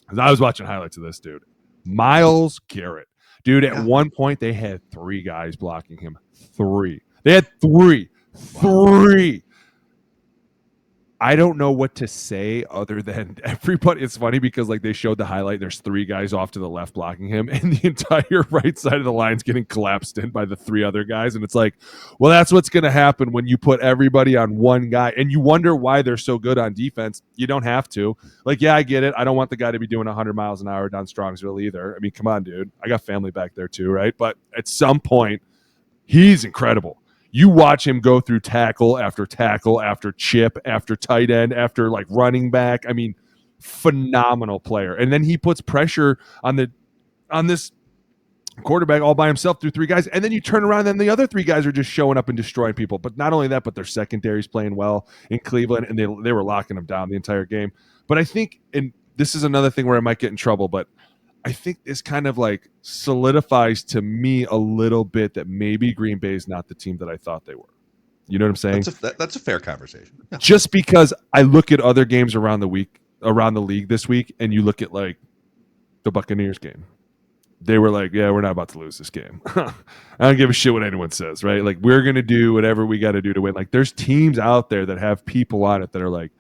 Because I was watching highlights of this dude. Myles Garrett. Dude, at one point they had 3 guys blocking him. 3. They had 3. 3. I don't know what to say other than everybody. It's funny because like they showed the highlight. There's 3 guys off to the left blocking him, and the entire right side of the line's getting collapsed in by the 3 other guys. And it's like, well, that's what's going to happen when you put everybody on one guy. And you wonder why they're so good on defense. You don't have to. Like, yeah, I get it. I don't want the guy to be doing 100 miles an hour down Strongsville either. I mean, come on, dude. I got family back there too, right? But at some point, he's incredible. You watch him go through tackle after chip, after tight end, after like running back. I mean, phenomenal player. And then he puts pressure on this quarterback all by himself through 3 guys. And then you turn around and the other 3 guys are just showing up and destroying people. But not only that, but their secondary's playing well in Cleveland, and they were locking them down the entire game. But I think, and this is another thing where I might get in trouble, but I think this kind of like solidifies to me a little bit that maybe Green Bay is not the team that I thought they were. You know what I'm saying? That's a fair conversation. Yeah. Just because I look at other games around the league this week, and you look at like the Buccaneers game. They were like, yeah, we're not about to lose this game. I don't give a shit what anyone says, right? Like, we're going to do whatever we got to do to win. Like, there's teams out there that have people on it that are like,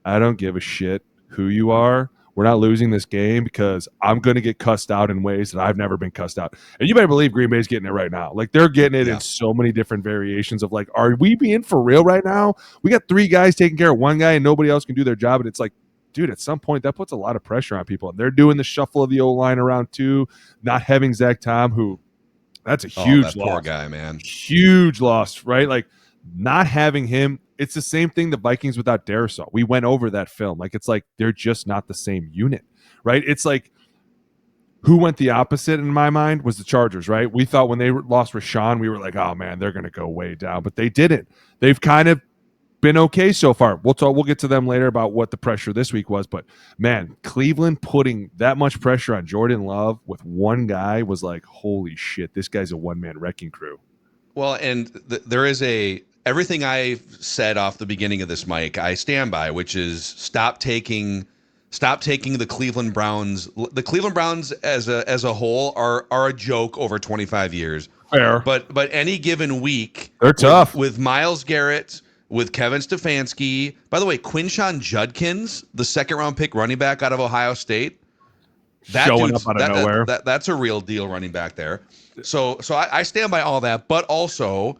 I don't give a shit who you are. We're not losing this game because I'm going to get cussed out in ways that I've never been cussed out. And you better believe Green Bay's getting it right now. Like, they're getting it in so many different variations of like, are we being for real right now? We got 3 guys taking care of 1 guy and nobody else can do their job. And it's like, dude, at some point that puts a lot of pressure on people. And they're doing the shuffle of the O-line around too, not having Zach Tom, who that's a huge loss. Poor guy, man. Huge loss, right? Like, not having him. It's the same thing the Vikings without Darisaw. We went over that film. Like, it's like they're just not the same unit, right? It's like who went the opposite in my mind was the Chargers, right? We thought when they lost Rashawn, we were like, oh, man, they're going to go way down. But they didn't. They've kind of been okay so far. We'll get to them later about what the pressure this week was. But, man, Cleveland putting that much pressure on Jordan Love with 1 guy was like, holy shit, this guy's a one-man wrecking crew. Well, and there is everything I said off the beginning of this, Mike, I stand by, which is stop taking the Cleveland Browns. The Cleveland Browns as a whole are a joke over 25 years. Fair. But any given week, they're tough with Myles Garrett, with Kevin Stefanski. By the way, Quinshon Judkins, the second-round pick running back out of Ohio State, showing up out of nowhere. That's a real deal running back there. So I stand by all that, but also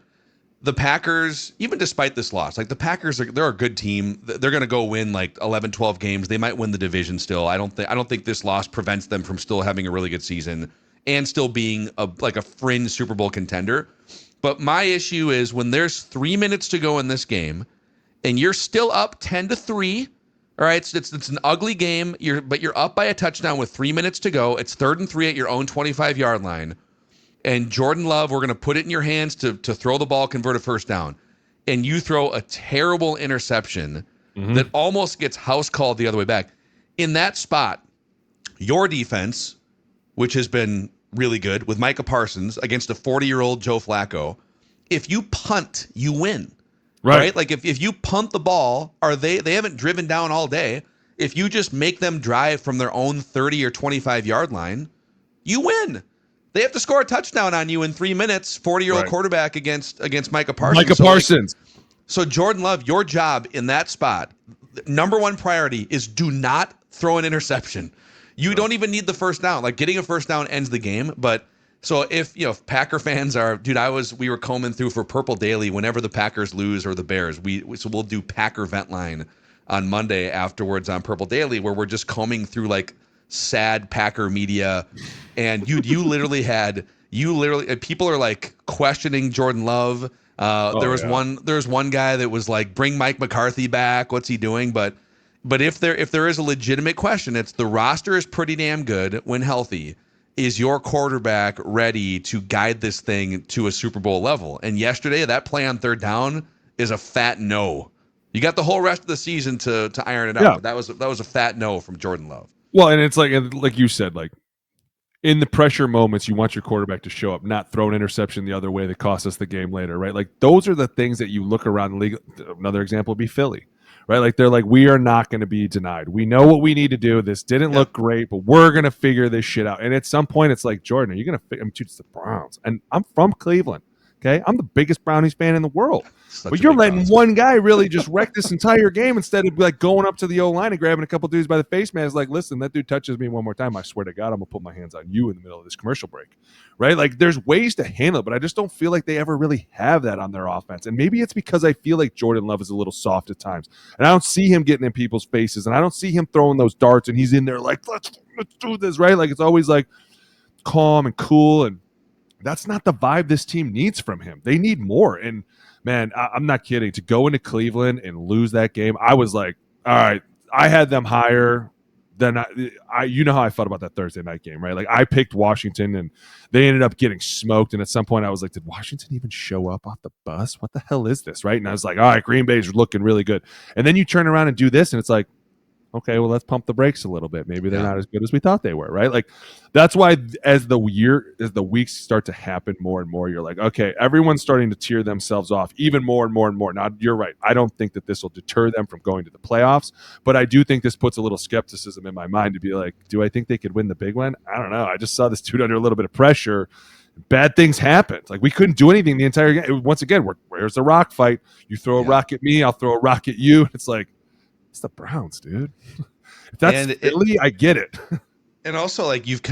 the Packers, even despite this loss, like the Packers, they're a good team. They're going to go win like 11, 12 games. They might win the division still. I don't think this loss prevents them from still having a really good season and still being a fringe Super Bowl contender. But my issue is when there's 3 minutes to go in this game and you're still up 10-3. All right, it's an ugly game. But you're up by a touchdown with 3 minutes to go. It's 3rd and 3 at your own 25-yard line. And Jordan Love, we're going to put it in your hands to throw the ball, convert a first down. And you throw a terrible interception that almost gets house called the other way back. In that spot, your defense, which has been really good with Micah Parsons against a 40-year-old Joe Flacco, if you punt, you win. Right? Like if you punt the ball, they haven't driven down all day. If you just make them drive from their own 30 or 25-yard line, you win. They have to score a touchdown on you in 3 minutes, 40-year-old quarterback against Micah Parsons. So Jordan Love, your job in that spot, number one priority is do not throw an interception. You don't even need the first down. Like getting a first down ends the game. But so if Packer fans are, we were combing through for Purple Daily whenever the Packers lose or the Bears. So we'll do Packer Vent Line on Monday afterwards on Purple Daily, where we're just combing through like sad Packer media, and you literally people are like questioning Jordan Love. There was one guy that was like, bring Mike McCarthy back. What's he doing? But if there is a legitimate question, it's the roster is pretty damn good when healthy. Is your quarterback ready to guide this thing to a Super Bowl level? And yesterday, that play on 3rd down is a fat no. You got the whole rest of the season to iron it out. But that was a fat no from Jordan Love. Well, and it's like you said, like in the pressure moments, you want your quarterback to show up, not throw an interception the other way that cost us the game later, right? Like those are the things that you look around the league. Another example would be Philly, right? Like they're like, we are not going to be denied. We know what we need to do. This didn't look great, but we're going to figure this shit out. And at some point, it's like, Jordan, are you going to dude, it's the Browns. And I'm from Cleveland. Okay, I'm the biggest Brownies fan in the world. But you're letting one guy really just wreck this entire game instead of like going up to the O-line and grabbing a couple dudes by the face mask. Like, listen, that dude touches me one more time, I swear to God, I'm gonna put my hands on you in the middle of this commercial break. Right? Like, there's ways to handle it, but I just don't feel like they ever really have that on their offense. And maybe it's because I feel like Jordan Love is a little soft at times, and I don't see him getting in people's faces, and I don't see him throwing those darts, and he's in there like, let's do this, right? Like, it's always like calm and cool, and that's not the vibe this team needs from him. They need more. And man, I'm not kidding. To go into Cleveland and lose that game, I was like, all right, I had them higher than I you know how I felt about that Thursday night game, right? Like I picked Washington and they ended up getting smoked. And at some point I was like, did Washington even show up off the bus? What the hell is this? Right. And I was like, all right, Green Bay's looking really good. And then you turn around and do this and it's like, okay, well, let's pump the brakes a little bit. Maybe they're not as good as we thought they were, right? Like that's why as the weeks start to happen more and more, you're like, okay, everyone's starting to tear themselves off even more and more and more. Now, you're right. I don't think that this will deter them from going to the playoffs, but I do think this puts a little skepticism in my mind to be like, do I think they could win the big one? I don't know. I just saw this dude under a little bit of pressure. Bad things happened. Like we couldn't do anything the entire game. Once again, where's the rock fight? You throw a rock at me, I'll throw a rock at you. It's like, it's the Browns, dude. If that's Philly, I get it. And also, like you've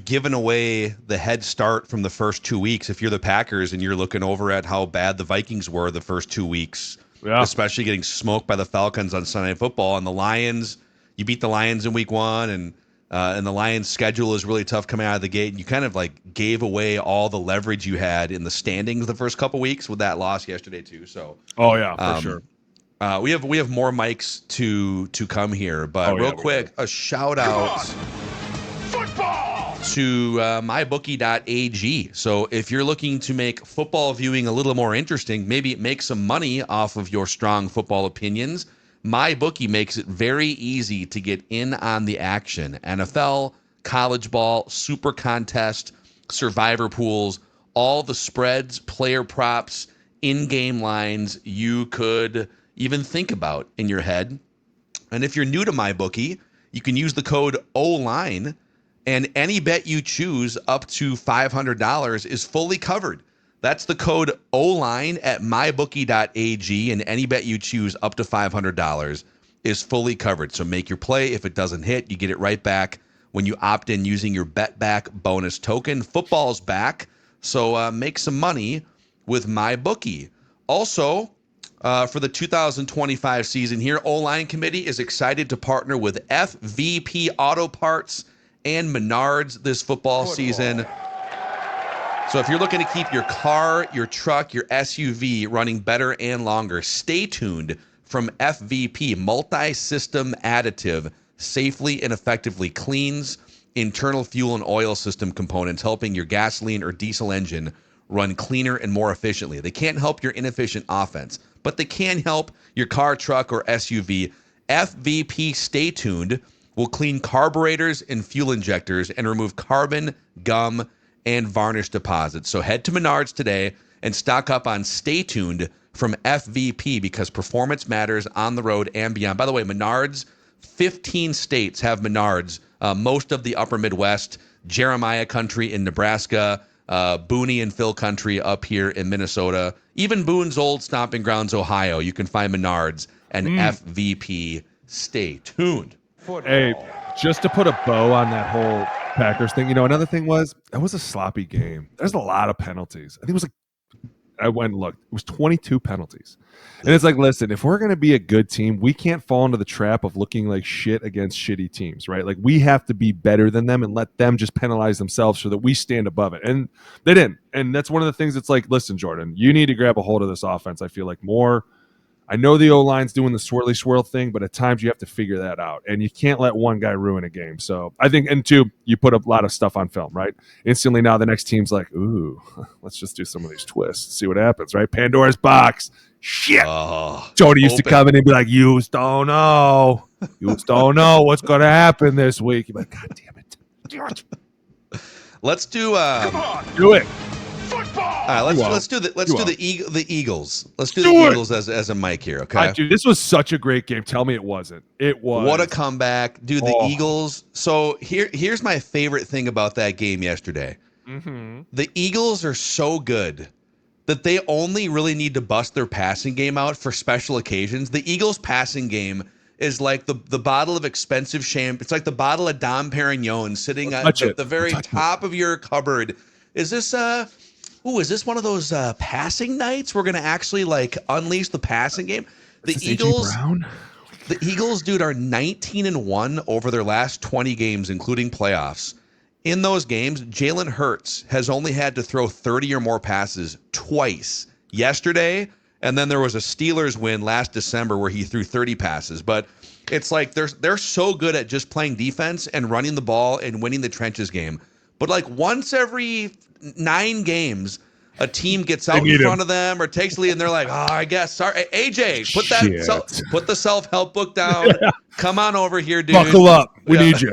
given away the head start from the first 2 weeks. If you're the Packers and you're looking over at how bad the Vikings were the first 2 weeks, especially getting smoked by the Falcons on Sunday Night Football, and the Lions, you beat the Lions in week 1, and the Lions' schedule is really tough coming out of the gate. And you kind of like gave away all the leverage you had in the standings the first couple weeks with that loss yesterday too. So, for sure. We have more mics to come here, but real quick, a shout out to mybookie.ag. So if you're looking to make football viewing a little more interesting, maybe make some money off of your strong football opinions, MyBookie makes it very easy to get in on the action. NFL, college ball, super contest, survivor pools, all the spreads, player props, in-game lines you could even think about in your head. And if you're new to MyBookie, you can use the code OLINE, and any bet you choose up to $500 is fully covered. That's the code OLINE at mybookie.ag, and any bet you choose up to $500 is fully covered. So make your play. If it doesn't hit, you get it right back when you opt in using your bet back bonus token. Football's back, so make some money with MyBookie. Also, for the 2025 season here, O-Line Committee is excited to partner with FVP Auto Parts and Menards this football season. So if you're looking to keep your car, your truck, your SUV running better and longer, stay tuned. From FVP, multi-system additive safely and effectively cleans internal fuel and oil system components, helping your gasoline or diesel engine run cleaner and more efficiently. They can't help your inefficient offense, but they can help your car, truck, or SUV. FVP Stay Tuned will clean carburetors and fuel injectors and remove carbon, gum, and varnish deposits. So head to Menards today and stock up on Stay Tuned from FVP, because performance matters on the road and beyond. By the way, Menards, 15 states have Menards. Most of the upper Midwest, Jeremiah country in Nebraska, Boone and Phil country up here in Minnesota, even Boone's old stomping grounds, Ohio. You can find Menards and FVP. Stay tuned. Hey, just to put a bow on that whole Packers thing, another thing was, it was a sloppy game. There's a lot of penalties. I think it was I went and looked. It was 22 penalties. And it's like, listen, if we're going to be a good team, we can't fall into the trap of looking like shit against shitty teams, right? Like, we have to be better than them and let them just penalize themselves so that we stand above it. And they didn't. And that's one of the things that's like, listen, Jordan, you need to grab a hold of this offense. I feel like more. I know the O-line's doing the swirly swirl thing, but at times you have to figure that out. And you can't let one guy ruin a game. So I think, and two, you put a lot of stuff on film, right? Instantly now the next team's like, ooh, let's just do some of these twists, see what happens, right? Pandora's box. Shit. Jody used to come in and be like, you don't know. You don't know what's going to happen this week. You're like, God damn it. Let's do come on, do it. All right, let's do the Eagles. Let's do the Eagles as a mic here, okay? Dude, this was such a great game. Tell me it wasn't. It was. What a comeback. Dude, the Eagles. So here's my favorite thing about that game yesterday. Mm-hmm. The Eagles are so good that they only really need to bust their passing game out for special occasions. The Eagles' passing game is like the bottle of expensive champagne. It's like the bottle of Dom Perignon sitting at the very top of your cupboard. Is this one of those passing nights? We're going to actually like unleash the passing game. The Eagles, dude, are 19-1 over their last 20 games, including playoffs. In those games, Jalen Hurts has only had to throw 30 or more passes twice. Yesterday, and then there was a Steelers win last December where he threw 30 passes. But it's like they're so good at just playing defense and running the ball and winning the trenches game. But like once every 9 games, a team gets out in front of them or takes lead, and they're like, "Oh, I guess sorry, AJ, put the self-help book down. Come on over here, dude. Buckle up. We need you."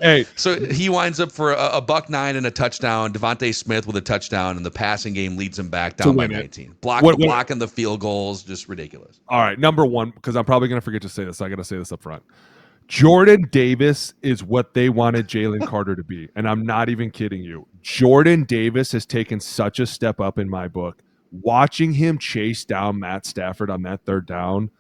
Hey, so he winds up for a $109 and a touchdown. Devontae Smith with a touchdown, and the passing game leads him back down by 19. Blocking the field goals, just ridiculous. All right, number one, because I'm probably going to forget to say this. So I got to say this up front. Jordan Davis is what they wanted Jalen Carter to be, and I'm not even kidding you. Jordan Davis has taken such a step up in my book. Watching him chase down Matt Stafford on that third down,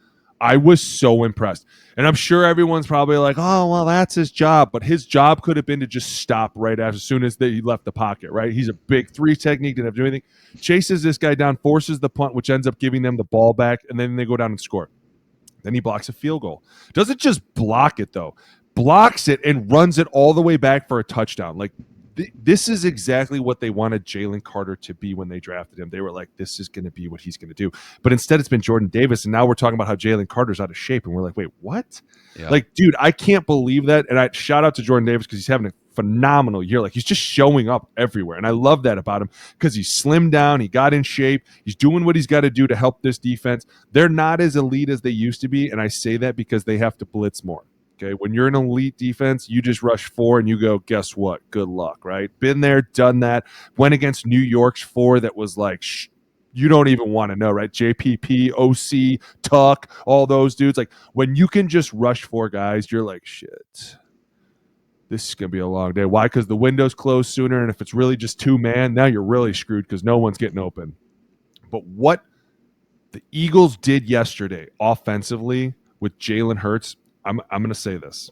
I was so impressed. And I'm sure everyone's probably like, oh, well, that's his job. But his job could have been to just stop right as soon as he left the pocket, right? He's a big 3 technique, didn't have to do anything. Chases this guy down, forces the punt, which ends up giving them the ball back, and then they go down and score. Then he blocks a field goal. Doesn't just block it, though. Blocks it and runs it all the way back for a touchdown. Like, this is exactly what they wanted Jalen Carter to be when they drafted him. They were like, this is going to be what he's going to do. But instead, it's been Jordan Davis, and now we're talking about how Jalen Carter's out of shape, and we're like, wait, what? Yeah. Like, dude, I can't believe that. And I shout out to Jordan Davis because he's having a phenomenal year. Like, he's just showing up everywhere, and I love that about him because he's slimmed down, he got in shape, he's doing what he's got to do to help this defense. They're not as elite as they used to be, and I say that because they have to blitz more. Okay, when you're an elite defense, you just rush 4 and you go, guess what? Good luck, right? Been there, done that. Went against New York's 4 that was like you don't even want to know, right? JPP, OC, Tuck, all those dudes. Like when you can just rush 4 guys, you're like, shit, this is going to be a long day. Why? Because the window's closed sooner. And if it's really just 2-man, now you're really screwed because no one's getting open. But what the Eagles did yesterday offensively with Jalen Hurts, I'm going to say this.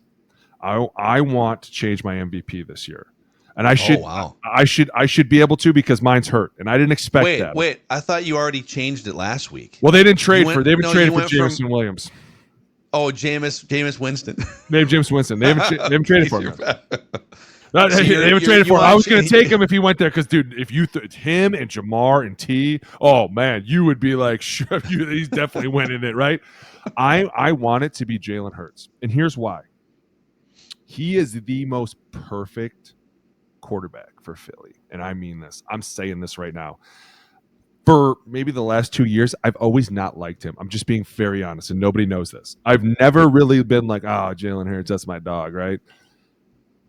I want to change my MVP this year. And I should be able to because mine's hurt. And I didn't expect that. Wait, I thought you already changed it last week. Well, they didn't trade for Jameson Williams. Oh, Jameis Winston. They have James Winston. They haven't traded for him. They haven't traded for him. I was going to take him if he went there because, dude, if you him and Jamar and T, oh man, you would be like, sure, he's definitely winning it, right? I want it to be Jalen Hurts, and here's why. He is the most perfect quarterback for Philly, and I mean this. I'm saying this right now. For maybe the last 2 years, I've always not liked him. I'm just being very honest, and nobody knows this. I've never really been like, oh, Jalen Hurts, that's my dog, right?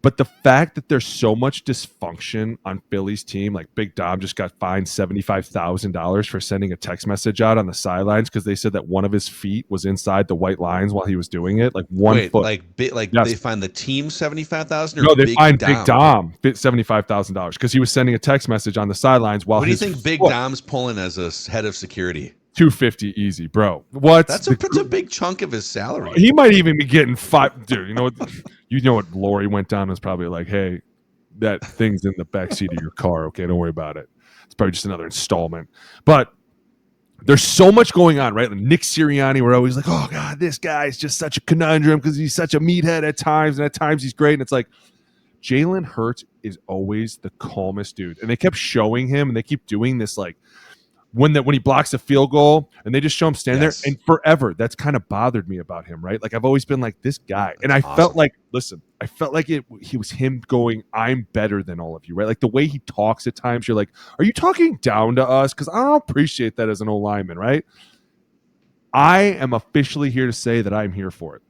But the fact that there's so much dysfunction on Philly's team, like Big Dom just got fined $75,000 for sending a text message out on the sidelines because they said that one of his feet was inside the white lines while he was doing it, like one foot. Yes. They fined the team $75,000? No, they fined Big Dom $75,000 because he was sending a text message on the sidelines while. What do you think Big Dom's pulling as a head of security? $250 easy, bro. What? That's a big chunk of his salary. He might even be getting $5. Dude, you know what Lori went down and was probably like, hey, that thing's in the backseat of your car. Okay, don't worry about it. It's probably just another installment. But there's so much going on, right? Like Nick Sirianni, we're always like, oh, God, this guy's just such a conundrum because he's such a meathead at times, and at times he's great. And it's like, Jalen Hurts is always the calmest dude. And they kept showing him, and they keep doing this, like, when he blocks a field goal and they just show him standing there, and forever that's kind of bothered me about him, right? Like I've always been like this guy, and I felt like he was him going, I'm better than all of you, right? Like the way he talks at times, you're like, are you talking down to us? Because I don't appreciate that as an old lineman, right? I am officially here to say that I'm here for it.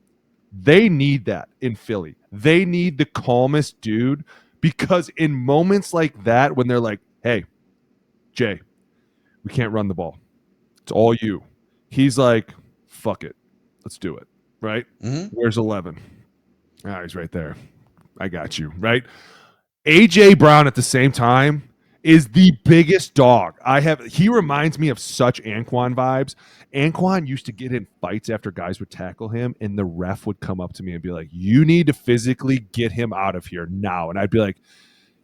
They need that in Philly. They need the calmest dude, because in moments like that, when they're like, hey, Jay, we can't run the ball, it's all you. He's like, fuck it. Let's do it. Right? Mm-hmm. Where's 11? He's right there. I got you. Right? A.J. Brown at the same time is the biggest dog. He reminds me of such Anquan vibes. Anquan used to get in fights after guys would tackle him, and the ref would come up to me and be like, you need to physically get him out of here now. And I'd be like,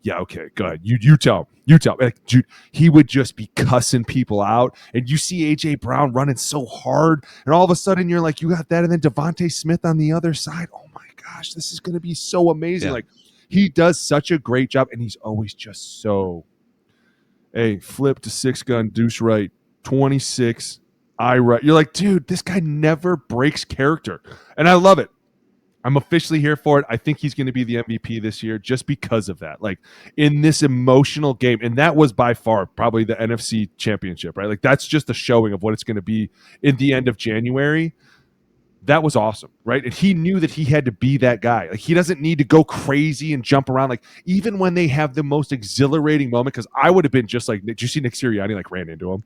yeah, okay, go ahead. You tell him. You tell him. Like, dude, he would just be cussing people out. And you see A.J. Brown running so hard, and all of a sudden you're like, you got that, and then Devontae Smith on the other side. Oh, my gosh, this is going to be so amazing. Yeah. Like, he does such a great job, and he's always just so, hey, flip to 6-gun, deuce right, 26, I right. You're like, dude, this guy never breaks character. And I love it. I'm officially here for it. I think he's going to be the MVP this year just because of that. Like in this emotional game, and that was by far probably the NFC Championship, right? Like that's just a showing of what it's going to be in the end of January. That was awesome, right? And he knew that he had to be that guy. Like he doesn't need to go crazy and jump around. Like even when they have the most exhilarating moment, because I would have been just like, did you see Nick Sirianni like ran into him?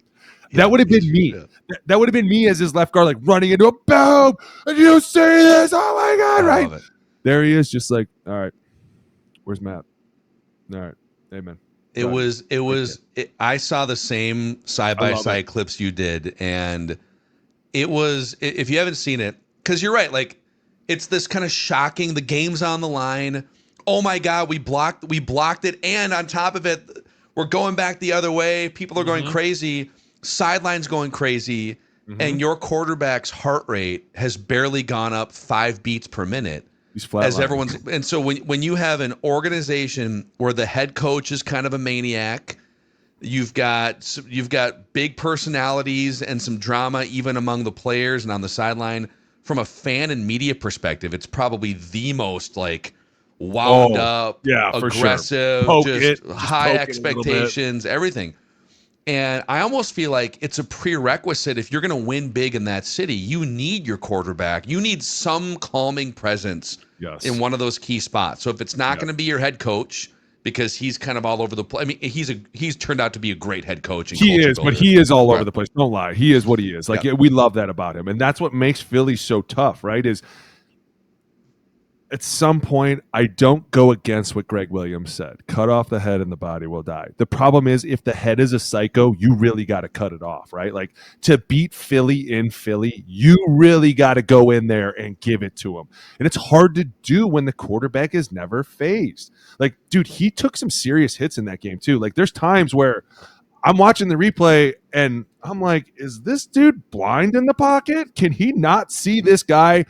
Yeah, that would have been me. Yeah. That would have been me as his left guard, like running into a boom. And you see this? Oh my God! Right there he is, just like, all right, where's Matt? All right, amen. I saw the same side by side clips you did, and it was. If you haven't seen it, because you're right, like it's this kind of shocking. The game's on the line. Oh my God, we blocked it, and on top of it, we're going back the other way. People are going crazy. Sidelines going crazy, and your quarterback's heart rate has barely gone up 5 beats per minute. He's flat as everyone's, and so when you have an organization where the head coach is kind of a maniac, you've got big personalities and some drama even among the players and on the sideline. From a fan and media perspective, it's probably the most like wound up, aggressive, just high expectations, everything. And I almost feel like it's a prerequisite. If you're going to win big in that city, you need your quarterback. You need some calming presence in one of those key spots. So if it's not going to be your head coach, because he's kind of all over the place. I mean, he's turned out to be a great head coach. And he is, builder. but he is all over the place. Don't lie. He is what he is. Like, we love that about him. And that's what makes Philly so tough, right? Is at some point, I don't go against what Greg Williams said. Cut off the head and the body will die. The problem is if the head is a psycho, you really got to cut it off, right? Like, to beat Philly in Philly, you really got to go in there and give it to him. And it's hard to do when the quarterback is never phased. Like, dude, he took some serious hits in that game too. Like, there's times where I'm watching the replay and I'm like, is this dude blind in the pocket? Can he not see this guy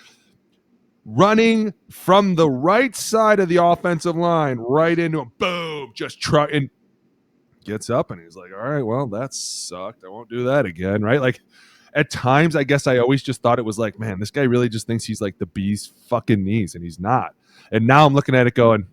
running from the right side of the offensive line right into him? Boom, just try, and gets up and he's like, all right, well, that sucked. I won't do that again, right? Like, at times, I guess I always just thought it was like, man, this guy really just thinks he's like the bee's fucking knees, and he's not. And now I'm looking at it going,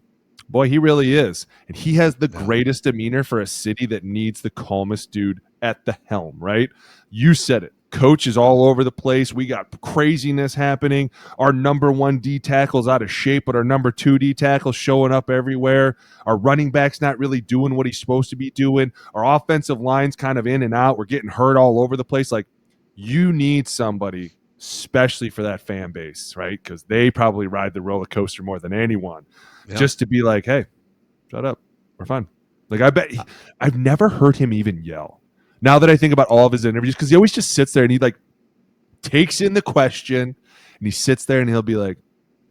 boy, he really is. And he has the greatest demeanor for a city that needs the calmest dude at the helm, right? You said it. Coach is all over the place. We got craziness happening. Our number 1 D tackle's out of shape, but our number 2 D tackle's showing up everywhere. Our running back's not really doing what he's supposed to be doing. Our offensive line's kind of in and out. We're getting hurt all over the place. Like, you need somebody, especially for that fan base, right? Because they probably ride the roller coaster more than anyone. Yeah. Just to be like, hey, shut up. We're fine. Like, I bet I've never heard him even yell. Now that I think about all of his interviews, because he always just sits there and he like takes in the question and he sits there and he'll be like,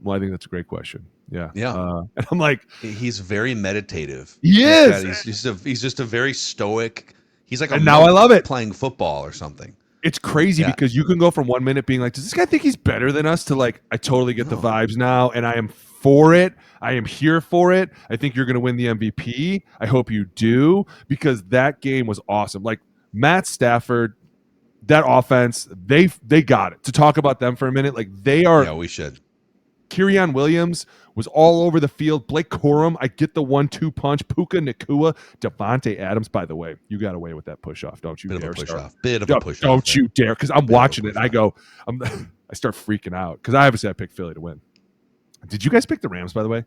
well, I think that's a great question. Yeah. Yeah. And I'm like, he's very meditative. He is. He's just a very stoic. He's like, and now I love it, playing football or something. It's crazy because you can go from 1 minute being like, does this guy think he's better than us, to like, I totally get the vibes now and I am for it. I am here for it. I think you're going to win the MVP. I hope you do, because that game was awesome. Like, Matt Stafford, that offense, they got it. To talk about them for a minute, like, they are. Yeah, we should. Kerryon Williams was all over the field. Blake Corum, I get the 1-2 punch. Puka Nacua, Devontae Adams. By the way, you got away with that push off, don't you? Bit dare of a push start. off. Bit of a push don't off. Don't you dare, because I'm watching it. And I go, I start freaking out because I obviously I picked Philly to win. Did you guys pick the Rams, by the way?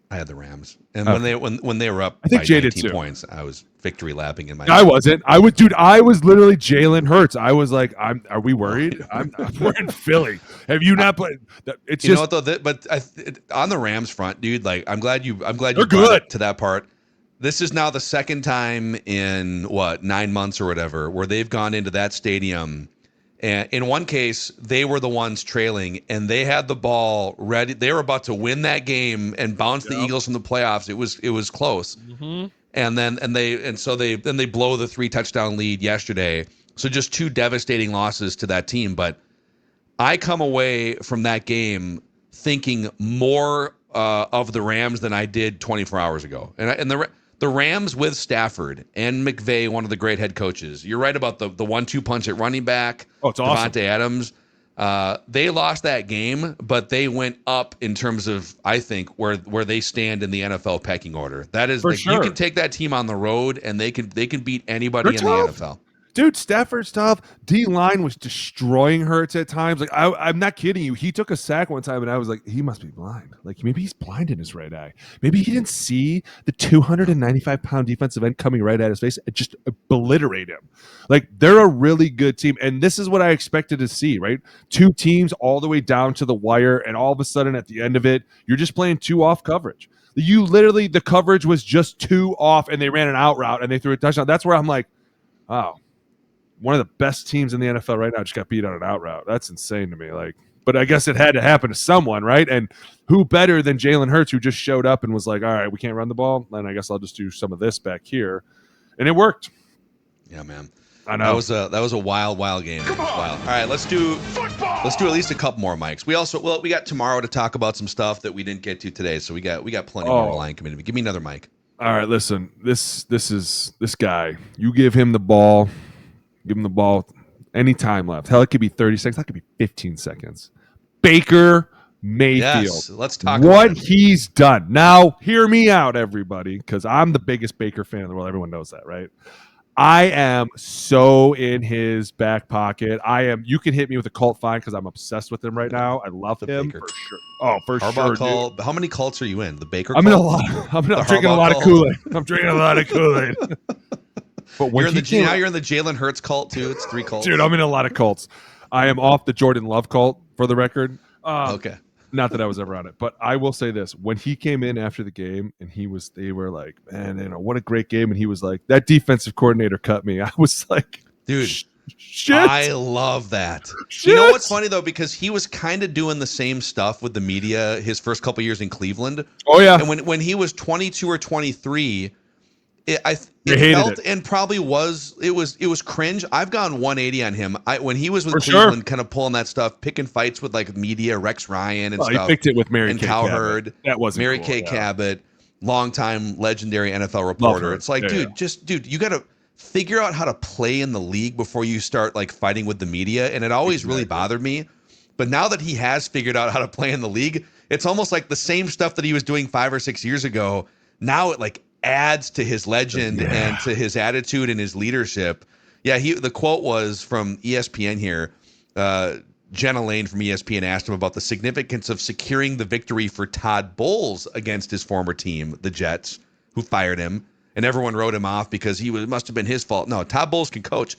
I had the Rams, and when they were up, I think by Jay 19 did too. points, I was victory lapping in my. I wasn't. I was literally Jalen Hurts. I was like, are we worried? We're in Philly. Have you not played? It's you just. know what though? But on the Rams front, dude, like I'm glad you They're brought good. it to that part. This is now the second time in 9 months or whatever where they've gone into that stadium. And in one case, they were the ones trailing, and they had the ball ready. They were about to win that game and bounce the Eagles from the playoffs. It was close. Mm-hmm. And then they blow the 3 touchdown lead yesterday. So just 2 devastating losses to that team. But I come away from that game thinking more of the Rams than I did 24 hours ago. And the Rams with Stafford and McVay, one of the great head coaches. You're right about the 1-2 punch at running back. Oh, it's awesome. Devontae Adams. They lost that game, but they went up in terms of, I think, where they stand in the NFL pecking order. That is, sure. You can take that team on the road and they can beat anybody in the NFL. Dude, Stafford's tough. D-line was destroying Hurts at times. Like, I'm not kidding you. He took a sack one time, and I was like, he must be blind. Like, maybe he's blind in his right eye. Maybe he didn't see the 295-pound defensive end coming right at his face and just obliterate him. Like, they're a really good team, and this is what I expected to see, right? 2 teams all the way down to the wire, and all of a sudden at the end of it, you're just playing 2 off coverage. The coverage was just 2 off, and they ran an out route, and they threw a touchdown. That's where I'm like, wow. One of the best teams in the NFL right now just got beat on an out route. That's insane to me. Like, but I guess it had to happen to someone, right? And who better than Jalen Hurts, who just showed up and was like, all right, we can't run the ball, then I guess I'll just do some of this back here. And it worked. Yeah, man. I know. That was a wild game. Wild. All right, let's do at least a couple more mics. We got tomorrow to talk about some stuff that we didn't get to today, so we got plenty more line committee. Give me another mic. All right, listen. This is this guy. You give him the ball. Give him the ball any time left. Hell, it could be 30 seconds. That could be 15 seconds. Baker Mayfield. Yes, let's talk about what he's done. Now, hear me out, everybody, because I'm the biggest Baker fan in the world. Everyone knows that, right? I am so in his back pocket. You can hit me with a cult fine because I'm obsessed with him right now. I love him Baker. for sure. Oh, for Harbaugh sure, cult. dude. How many cults are you in? The Baker I'm cult? in a lot. I'm drinking a Harbaugh lot of cult? Kool-Aid. I'm drinking a lot of Kool-Aid. But when You're in the Jalen Hurts cult too. It's 3 cults. dude, I'm in a lot of cults. I am off the Jordan Love cult for the record. Okay. Not that I was ever on it, but I will say this: when he came in after the game, and they were like, "Man, what a great game!" and he was like, "That defensive coordinator cut me." I was like, dude, shit. I love that. Shit. You know what's funny though, because he was kind of doing the same stuff with the media his first couple years in Cleveland. Oh yeah, and when he was 22 or 23. It felt and probably was cringe. I've gone 180 on him. When he was with Cleveland, kind of pulling that stuff, picking fights with like media, Rex Ryan and stuff. He picked it with Mary and Kay Cowherd. That wasn't Mary cool, Kay Cabot, longtime legendary NFL reporter. It's like, dude, you got to figure out how to play in the league before you start like fighting with the media. And it always really bothered me. But now that he has figured out how to play in the league, it's almost like the same stuff that he was doing 5 or 6 years ago. Now it like adds to his legend and to his attitude and his leadership. Yeah, the quote was from ESPN here. Jenna Lane from ESPN asked him about the significance of securing the victory for Todd Bowles against his former team, the Jets, who fired him. And everyone wrote him off because it must have been his fault. No, Todd Bowles can coach.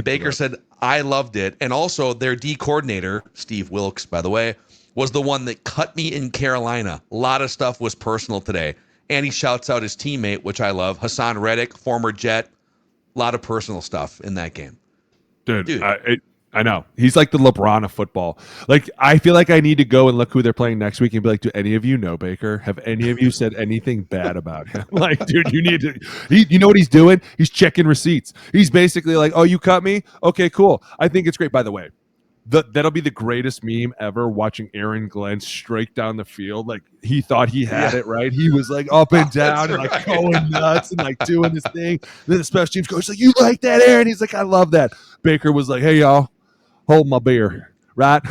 Baker said, I loved it. And also their D coordinator, Steve Wilkes, by the way, was the one that cut me in Carolina. A lot of stuff was personal today. And he shouts out his teammate, which I love, Hassan Reddick, former Jet. A lot of personal stuff in that game. Dude. I know. He's like the LeBron of football. Like, I feel like I need to go and look who they're playing next week and be like, do any of you know Baker? Have any of you said anything bad about him? Like, dude, you need to. You know what he's doing? He's checking receipts. He's basically like, oh, you cut me? Okay, cool. I think it's great. By the way, that'll be the greatest meme ever, watching Aaron Glenn straight down the field. Like, he thought he had it, right? He was like up and down and like going nuts and like doing his thing. Then the special teams coach like, you like that, Aaron? He's like, I love that. Baker was like, hey, y'all, hold my beer, right?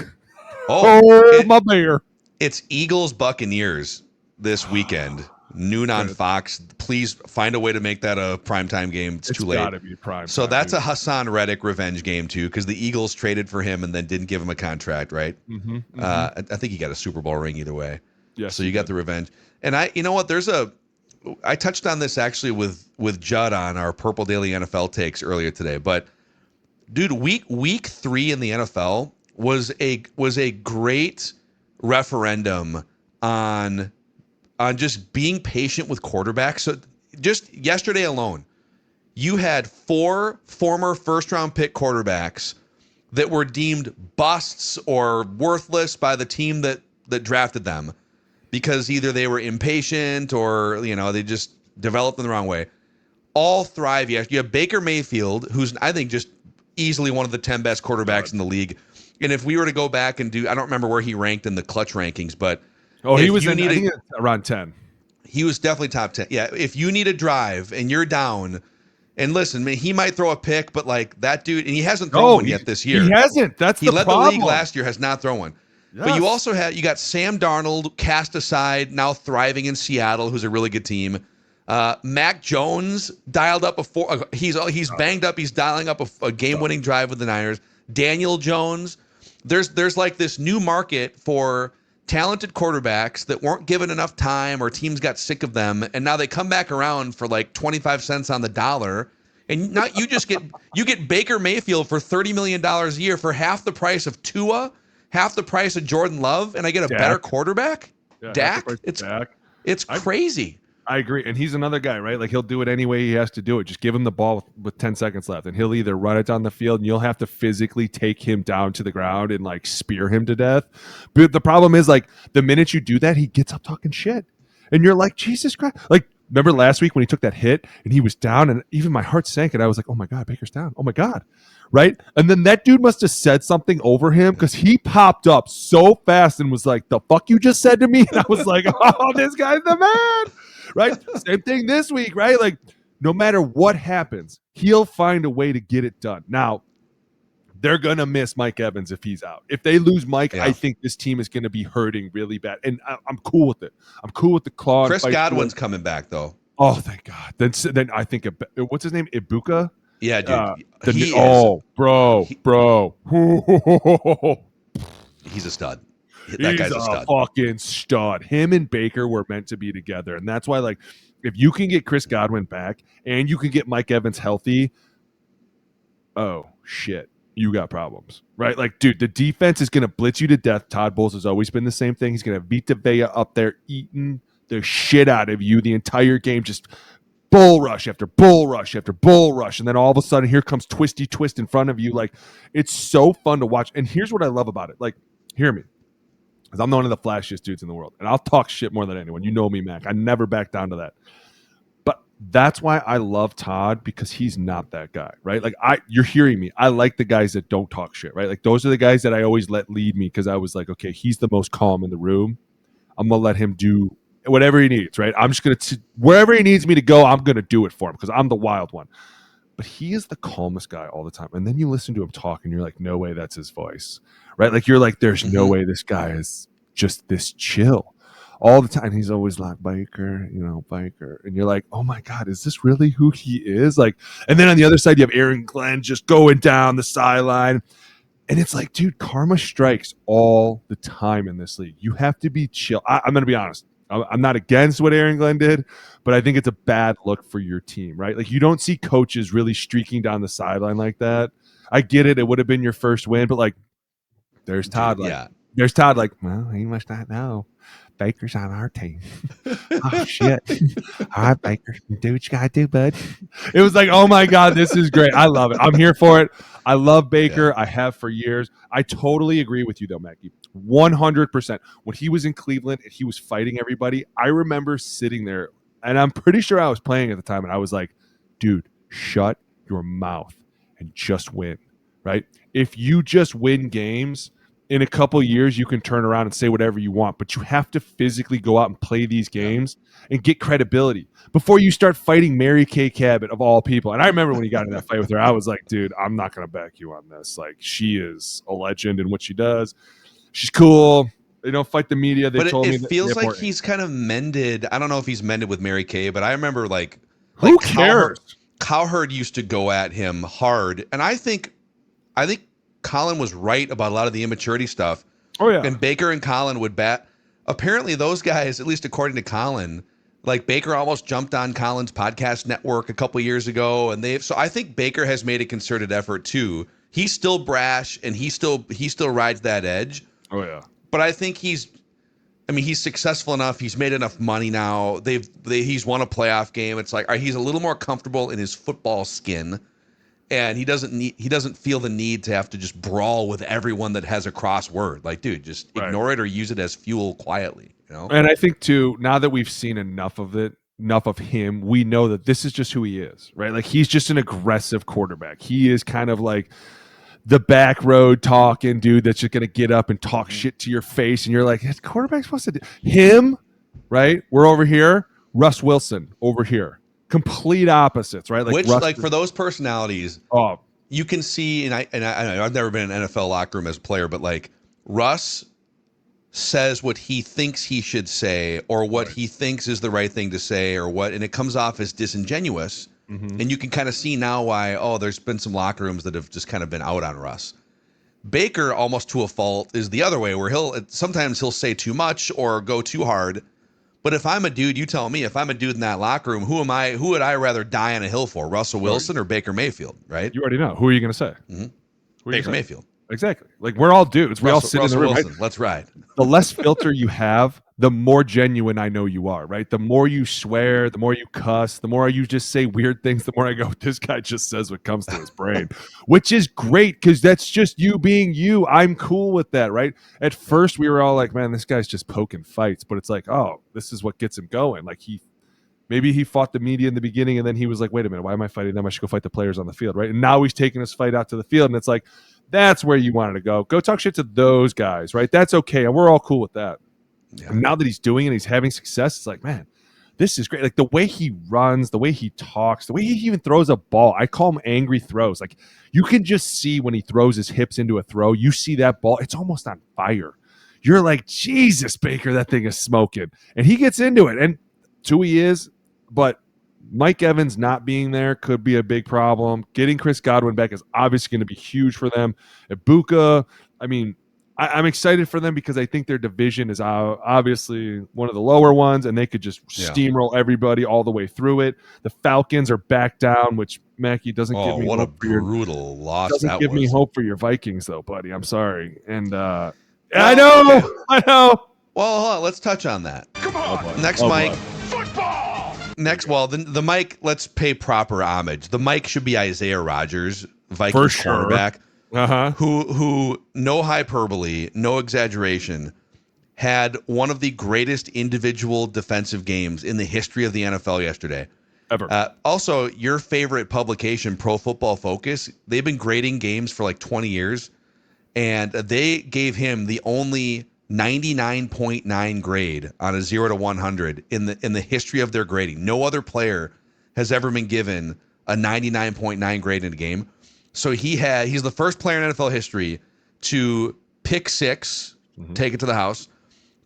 Hold my beer. It's Eagles Buccaneers this weekend. Noon on Fox. Please find a way to make that a primetime game. It's too late. Gotta be prime so time, that's dude. a Hassan Reddick revenge game too, because the Eagles traded for him and then didn't give him a contract, right? I think he got a Super Bowl ring either way. Yes, so you got the revenge. And you know what? I touched on this actually with Judd on our Purple Daily NFL takes earlier today. But dude, week 3 in the NFL was a great referendum on just being patient with quarterbacks. So just yesterday alone, you had 4 former first-round pick quarterbacks that were deemed busts or worthless by the team that drafted them because either they were impatient or, they just developed in the wrong way. All thrive. You have Baker Mayfield, who's, I think, just easily one of the 10 best quarterbacks in the league. And if we were to go back and I don't remember where he ranked in the clutch rankings, but he was I think around 10. He was definitely top 10. Yeah, if you need a drive and you're down, and listen, man, he might throw a pick, but like that dude, and he hasn't thrown one yet this year. He hasn't. He led the league last year, has not thrown one. Yes. But you also you got Sam Darnold cast aside, now thriving in Seattle, who's a really good team. Mac Jones dialed up he's banged up. He's dialing up a game-winning drive with the Niners. Daniel Jones. There's like this new market for talented quarterbacks that weren't given enough time or teams got sick of them, and now they come back around for like 25 cents on the dollar, and now you get Baker Mayfield for $30 million a year for half the price of Tua, half the price of Jordan Love, and I get a better quarterback. Dak. It's crazy. I agree. And he's another guy, right? Like, he'll do it any way he has to do it. Just give him the ball with 10 seconds left, and he'll either run it down the field and you'll have to physically take him down to the ground and like spear him to death. But the problem is, like, the minute you do that, he gets up talking shit. And you're like, Jesus Christ. Like, remember last week when he took that hit and he was down, and even my heart sank, and I was like, oh my God, Baker's down. Oh my God. Right? And then that dude must have said something over him, because he popped up so fast and was like, the fuck you just said to me? And I was like, oh, this guy's the man. Right? Same thing this week, right? Like, no matter what happens, he'll find a way to get it done. Now, they're going to miss Mike Evans if he's out. If they lose Mike, I think this team is going to be hurting really bad. And I'm cool with it. I'm cool with the claw. Chris Godwin's coming back, though. Oh, thank God. Then I think what's his name? Ibuka. Yeah, dude. Bro. He's a stud. That He's guy's a stud. fucking stud. Him and Baker were meant to be together, and that's why, like, if you can get Chris Godwin back and you can get Mike Evans healthy, oh shit, you got problems, right? Like, dude, the defense is gonna blitz you to death. Todd Bowles has always been the same thing. He's gonna have Vita Vea up there eating the shit out of you the entire game, just bull rush after bull rush after bull rush, and then all of a sudden here comes Twisty Twist in front of you. Like, it's so fun to watch. And here's what I love about it. Like, hear me, because I'm one of the flashiest dudes in the world, and I'll talk shit more than anyone. You know me, Mac. I never back down to that. But that's why I love Todd, because he's not that guy, right? Like, you're hearing me. I like the guys that don't talk shit, right? Like, those are the guys that I always let lead me, because I was like, okay, he's the most calm in the room. I'm gonna let him do whatever he needs, right? I'm just going to, wherever he needs me to go, I'm going to do it for him, because I'm the wild one. But he is the calmest guy all the time. And then you listen to him talk and you're like, no way that's his voice, right? Like, you're like, there's no way this guy is just this chill all the time. He's always like, Baker. And you're like, oh my God, is this really who he is? Like, and then on the other side, you have Aaron Glenn just going down the sideline. And it's like, dude, karma strikes all the time in this league. You have to be chill. I'm going to be honest. I'm not against what Aaron Glenn did, but I think it's a bad look for your team, right? Like, you don't see coaches really streaking down the sideline like that. I get it. It would have been your first win, but like, there's Todd. There's Todd. Like, well, he must not know Baker's on our team. Oh, shit. All right, Baker. Do what you got to do, bud. It was like, oh, my God, this is great. I love it. I'm here for it. I love Baker. Yeah. I have for years. I totally agree with you, though, Mackey. 100%. When he was in Cleveland and he was fighting everybody, I remember sitting there, and I'm pretty sure I was playing at the time, and I was like, dude, shut your mouth and just win, right? If you just win games, in a couple of years, you can turn around and say whatever you want, but you have to physically go out and play these games and get credibility before you start fighting Mary Kay Cabot, of all people. And I remember when he got in that fight with her, I was like, dude, I'm not going to back you on this. Like, she is a legend in what she does. She's cool. They don't fight the media. They told me it feels like he's kind of mended. I don't know if he's mended with Mary Kay, but I remember like who cares? Cowherd used to go at him hard, and I think Colin was right about a lot of the immaturity stuff. Oh yeah. And Baker and Colin would bat. Apparently those guys, at least according to Colin, like, Baker almost jumped on Colin's podcast network a couple years ago, and so I think Baker has made a concerted effort too. He's still brash and he still rides that edge. Oh yeah. But I think he's successful enough. He's made enough money now. He's won a playoff game. It's like, he's a little more comfortable in his football skin. And he doesn't feel the need to have to just brawl with everyone that has a crossword. Like, dude, just ignore it or use it as fuel quietly, you know? And I think too, now that we've seen enough of him, we know that this is just who he is, right? Like, he's just an aggressive quarterback. He is kind of like the back road talking dude that's just going to get up and talk shit to your face. And you're like, is quarterback supposed to do him? Right? We're over here. Russ Wilson over here. Complete opposites, right? Like, like for those personalities, you can see, and I've never been in an NFL locker room as a player, but like, Russ says what he thinks he should say, or what he thinks is the right thing to say, and it comes off as disingenuous. Mm-hmm. And you can kind of see now why, there's been some locker rooms that have just kind of been out on Russ. Baker, almost to a fault, is the other way, where sometimes he'll say too much or go too hard. But if I'm a dude, you tell me, if I'm a dude in that locker room, who would I rather die on a hill for? Russell Wilson or Baker Mayfield, right? You already know. Who are you going to say? Mm-hmm. Baker Mayfield. Exactly. Like, we're all dudes. We all sit in the room. Wilson, right? Let's ride. The less filter you have, the more genuine I know you are, right? The more you swear, the more you cuss, the more you just say weird things, the more I go, this guy just says what comes to his brain, which is great, because that's just you being you. I'm cool with that, right? At first, we were all like, man, this guy's just poking fights, but it's like, this is what gets him going. Like, maybe he fought the media in the beginning, and then he was like, wait a minute, why am I fighting them? I should go fight the players on the field, right? And now he's taking his fight out to the field, and it's like, that's where you wanted to go. Go talk shit to those guys, right? That's okay, and we're all cool with that. Yeah. And now that he's doing it, he's having success, it's like, man, this is great. Like, the way he runs, the way he talks, the way he even throws a ball. I call them angry throws. Like, you can just see when he throws his hips into a throw, you see that ball, it's almost on fire. You're like, Jesus, Baker, that thing is smoking. And he gets into it. And it's who he is. But Mike Evans not being there could be a big problem. Getting Chris Godwin back is obviously going to be huge for them. Ibuka, I mean, I'm excited for them because I think their division is obviously one of the lower ones, and they could just steamroll everybody all the way through it. The Falcons are back down, which Mackey doesn't give me what hope a brutal loss doesn't that give was. me hope for your Vikings, though, buddy. I'm sorry. And Well, I know, okay. I know. Well, hold on, let's touch on that. Come on. Next, Mike. Football. Next, well, the Mike, let's pay proper homage. The Mike should be Isaiah Rodgers, Vikings cornerback, who, no hyperbole, no exaggeration, had one of the greatest individual defensive games in the history of the NFL yesterday. Ever. Also, your favorite publication, Pro Football Focus, they've been grading games for like 20 years, and they gave him the only 99.9 grade on a 0 to 100 in the history of their grading. No other player has ever been given a 99.9 grade in a game. So he's the first player in NFL history to pick six, take it to the house,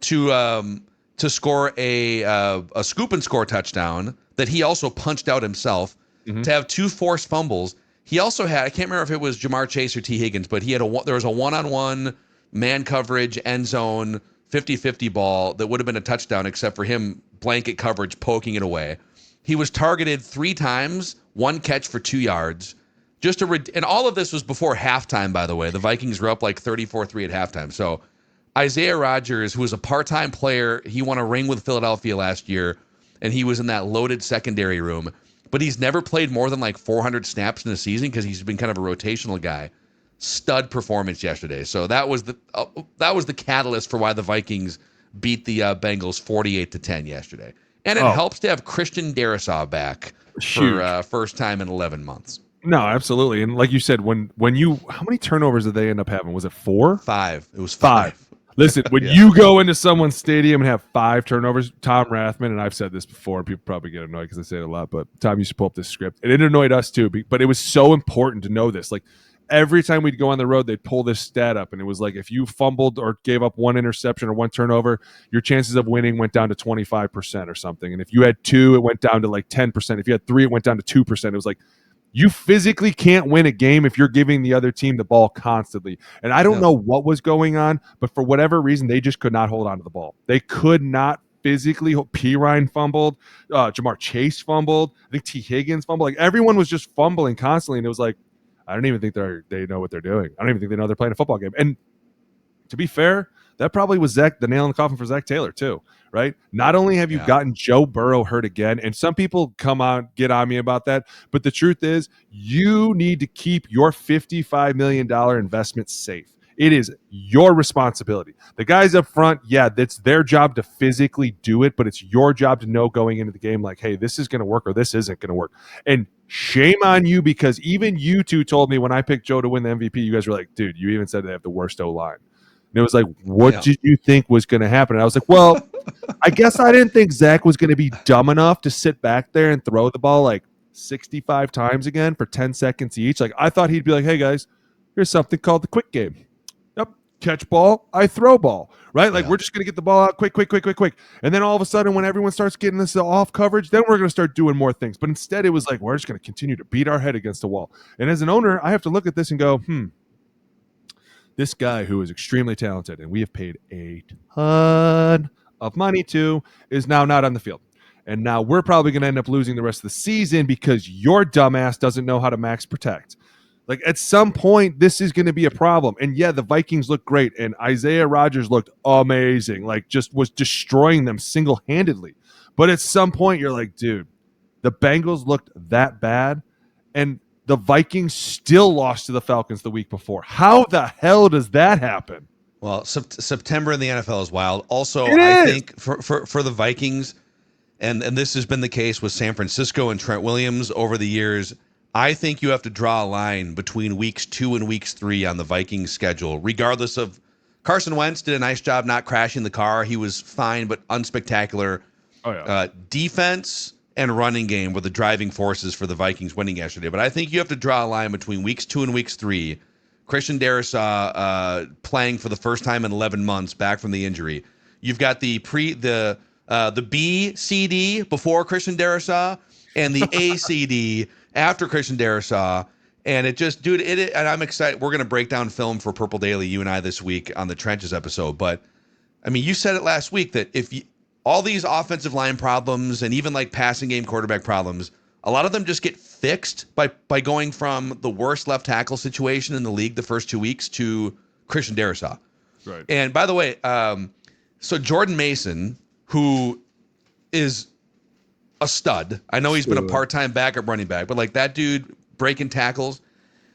to score a scoop and score touchdown that he also punched out himself, to have 2 forced fumbles. He also had, I can't remember if it was Jamar Chase or T. Higgins, but there was a one-on-one man coverage, end zone, 50-50 ball that would have been a touchdown except for him blanket coverage poking it away. He was targeted 3 times, 1 catch for 2 yards. And all of this was before halftime, by the way. The Vikings were up like 34-3 at halftime. So Isaiah Rodgers, who was a part-time player, he won a ring with Philadelphia last year, and he was in that loaded secondary room. But he's never played more than like 400 snaps in a season because he's been kind of a rotational guy. Stud performance yesterday. So that was the catalyst for why the Vikings beat the Bengals 48-10 yesterday. And it helps to have Christian Darrisaw back for first time in 11 months. No, absolutely. And like you said, how many turnovers did they end up having? Was it 4? 5. It was 5. Listen, when you go into someone's stadium and have 5 turnovers, Tom Rathman, and I've said this before, and people probably get annoyed because I say it a lot, but Tom used to pull up this script, and it annoyed us too, but it was so important to know this. Like, every time we'd go on the road, they'd pull this stat up, and it was like if you fumbled or gave up 1 interception or 1 turnover, your chances of winning went down to 25% or something. And if you had 2, it went down to like 10%. If you had 3, it went down to 2%. It was like, you physically can't win a game if you're giving the other team the ball constantly. And I don't know what was going on, but for whatever reason, they just could not hold on to the ball. They could not physically. Pirine fumbled. Jamar Chase fumbled. I think T. Higgins fumbled. Like, everyone was just fumbling constantly, and it was like, I don't even think they know what they're doing. I don't even think they know they're playing a football game. And to be fair, that probably was the nail in the coffin for Zach Taylor too, right? Not only have you gotten Joe Burrow hurt again, and some people get on me about that, but the truth is you need to keep your $55 million investment safe. It is your responsibility. The guys up front, that's their job to physically do it, but it's your job to know going into the game, like, hey, this is going to work or this isn't going to work. And shame on you, because even you two told me when I picked Joe to win the MVP, you guys were like, dude, you even said they have the worst O-line. And it was like, what did you think was going to happen? And I was like, well, I guess I didn't think Zach was going to be dumb enough to sit back there and throw the ball like 65 times again for 10 seconds each. Like, I thought he'd be like, hey, guys, here's something called the quick game. Yep, catch ball, I throw ball, right? Like, we're just going to get the ball out quick. And then all of a sudden, when everyone starts getting this off coverage, then we're going to start doing more things. But instead, it was like, we're just going to continue to beat our head against the wall. And as an owner, I have to look at this and go, this guy who is extremely talented and we have paid a ton of money to is now not on the field. And now we're probably going to end up losing the rest of the season because your dumbass doesn't know how to max protect. Like, at some point, this is going to be a problem. And the Vikings look great. And Isaiah Rodgers looked amazing. Like, just was destroying them single-handedly. But at some point, you're like, dude, the Bengals looked that bad. And the Vikings still lost to the Falcons the week before. How the hell does that happen? Well, September in the NFL is wild. Also, I think for the Vikings, and this has been the case with San Francisco and Trent Williams over the years, I think you have to draw a line between weeks 2 and weeks 3 on the Vikings schedule, regardless of Carson Wentz did a nice job not crashing the car. He was fine, but unspectacular. Defense and running game were the driving forces for the Vikings winning yesterday. But I think you have to draw a line between weeks 2 and weeks 3. Christian Darrisaw playing for the first time in 11 months back from the injury. You've got the B, C, D before Christian Darrisaw. and the ACD after Christian Darrisaw. And it just, dude, and I'm excited. We're going to break down film for Purple Daily, you and I, this week on the Trenches episode. But, I mean, you said it last week that all these offensive line problems and even like passing game quarterback problems, a lot of them just get fixed by going from the worst left tackle situation in the league the first 2 weeks to Christian Darrisaw. Right. And by the way, so Jordan Mason, who is a stud. I know he's been a part-time backup running back, but like that dude breaking tackles.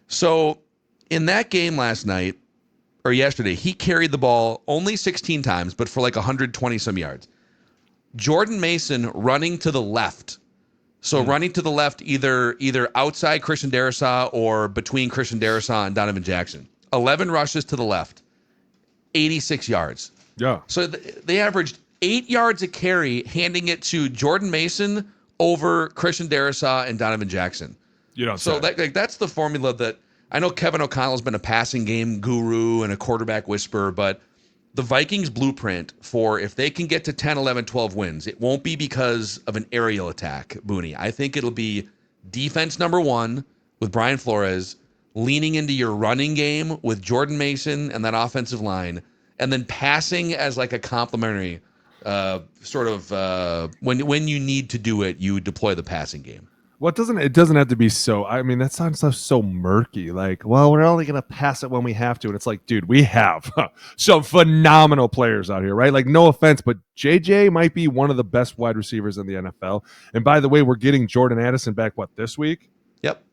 So in that game last night or yesterday, he carried the ball only 16 times, but for like 120 some yards. Jordan Mason running to the left. So running to the left, either outside Christian Darrisaw or between Christian Darrisaw and Donovan Jackson. 11 rushes to the left, 86 yards. Yeah. So they averaged 8 yards a carry, handing it to Jordan Mason over Christian Darrisaw and Donovan Jackson. So that's the formula that I know Kevin O'Connell's been a passing game guru and a quarterback whisperer, but the Vikings blueprint for if they can get to 10, 11, 12 wins, it won't be because of an aerial attack, Booney. I think it'll be defense number one with Brian Flores, leaning into your running game with Jordan Mason and that offensive line, and then passing as like a complementary when you need to do it, you deploy the passing game. Well, it doesn't have to be so. I mean, that sounds so murky. Like, well, we're only going to pass it when we have to. And it's like, dude, we have some phenomenal players out here, right? Like, no offense, but JJ might be one of the best wide receivers in the NFL. And by the way, we're getting Jordan Addison back, this week? Yep.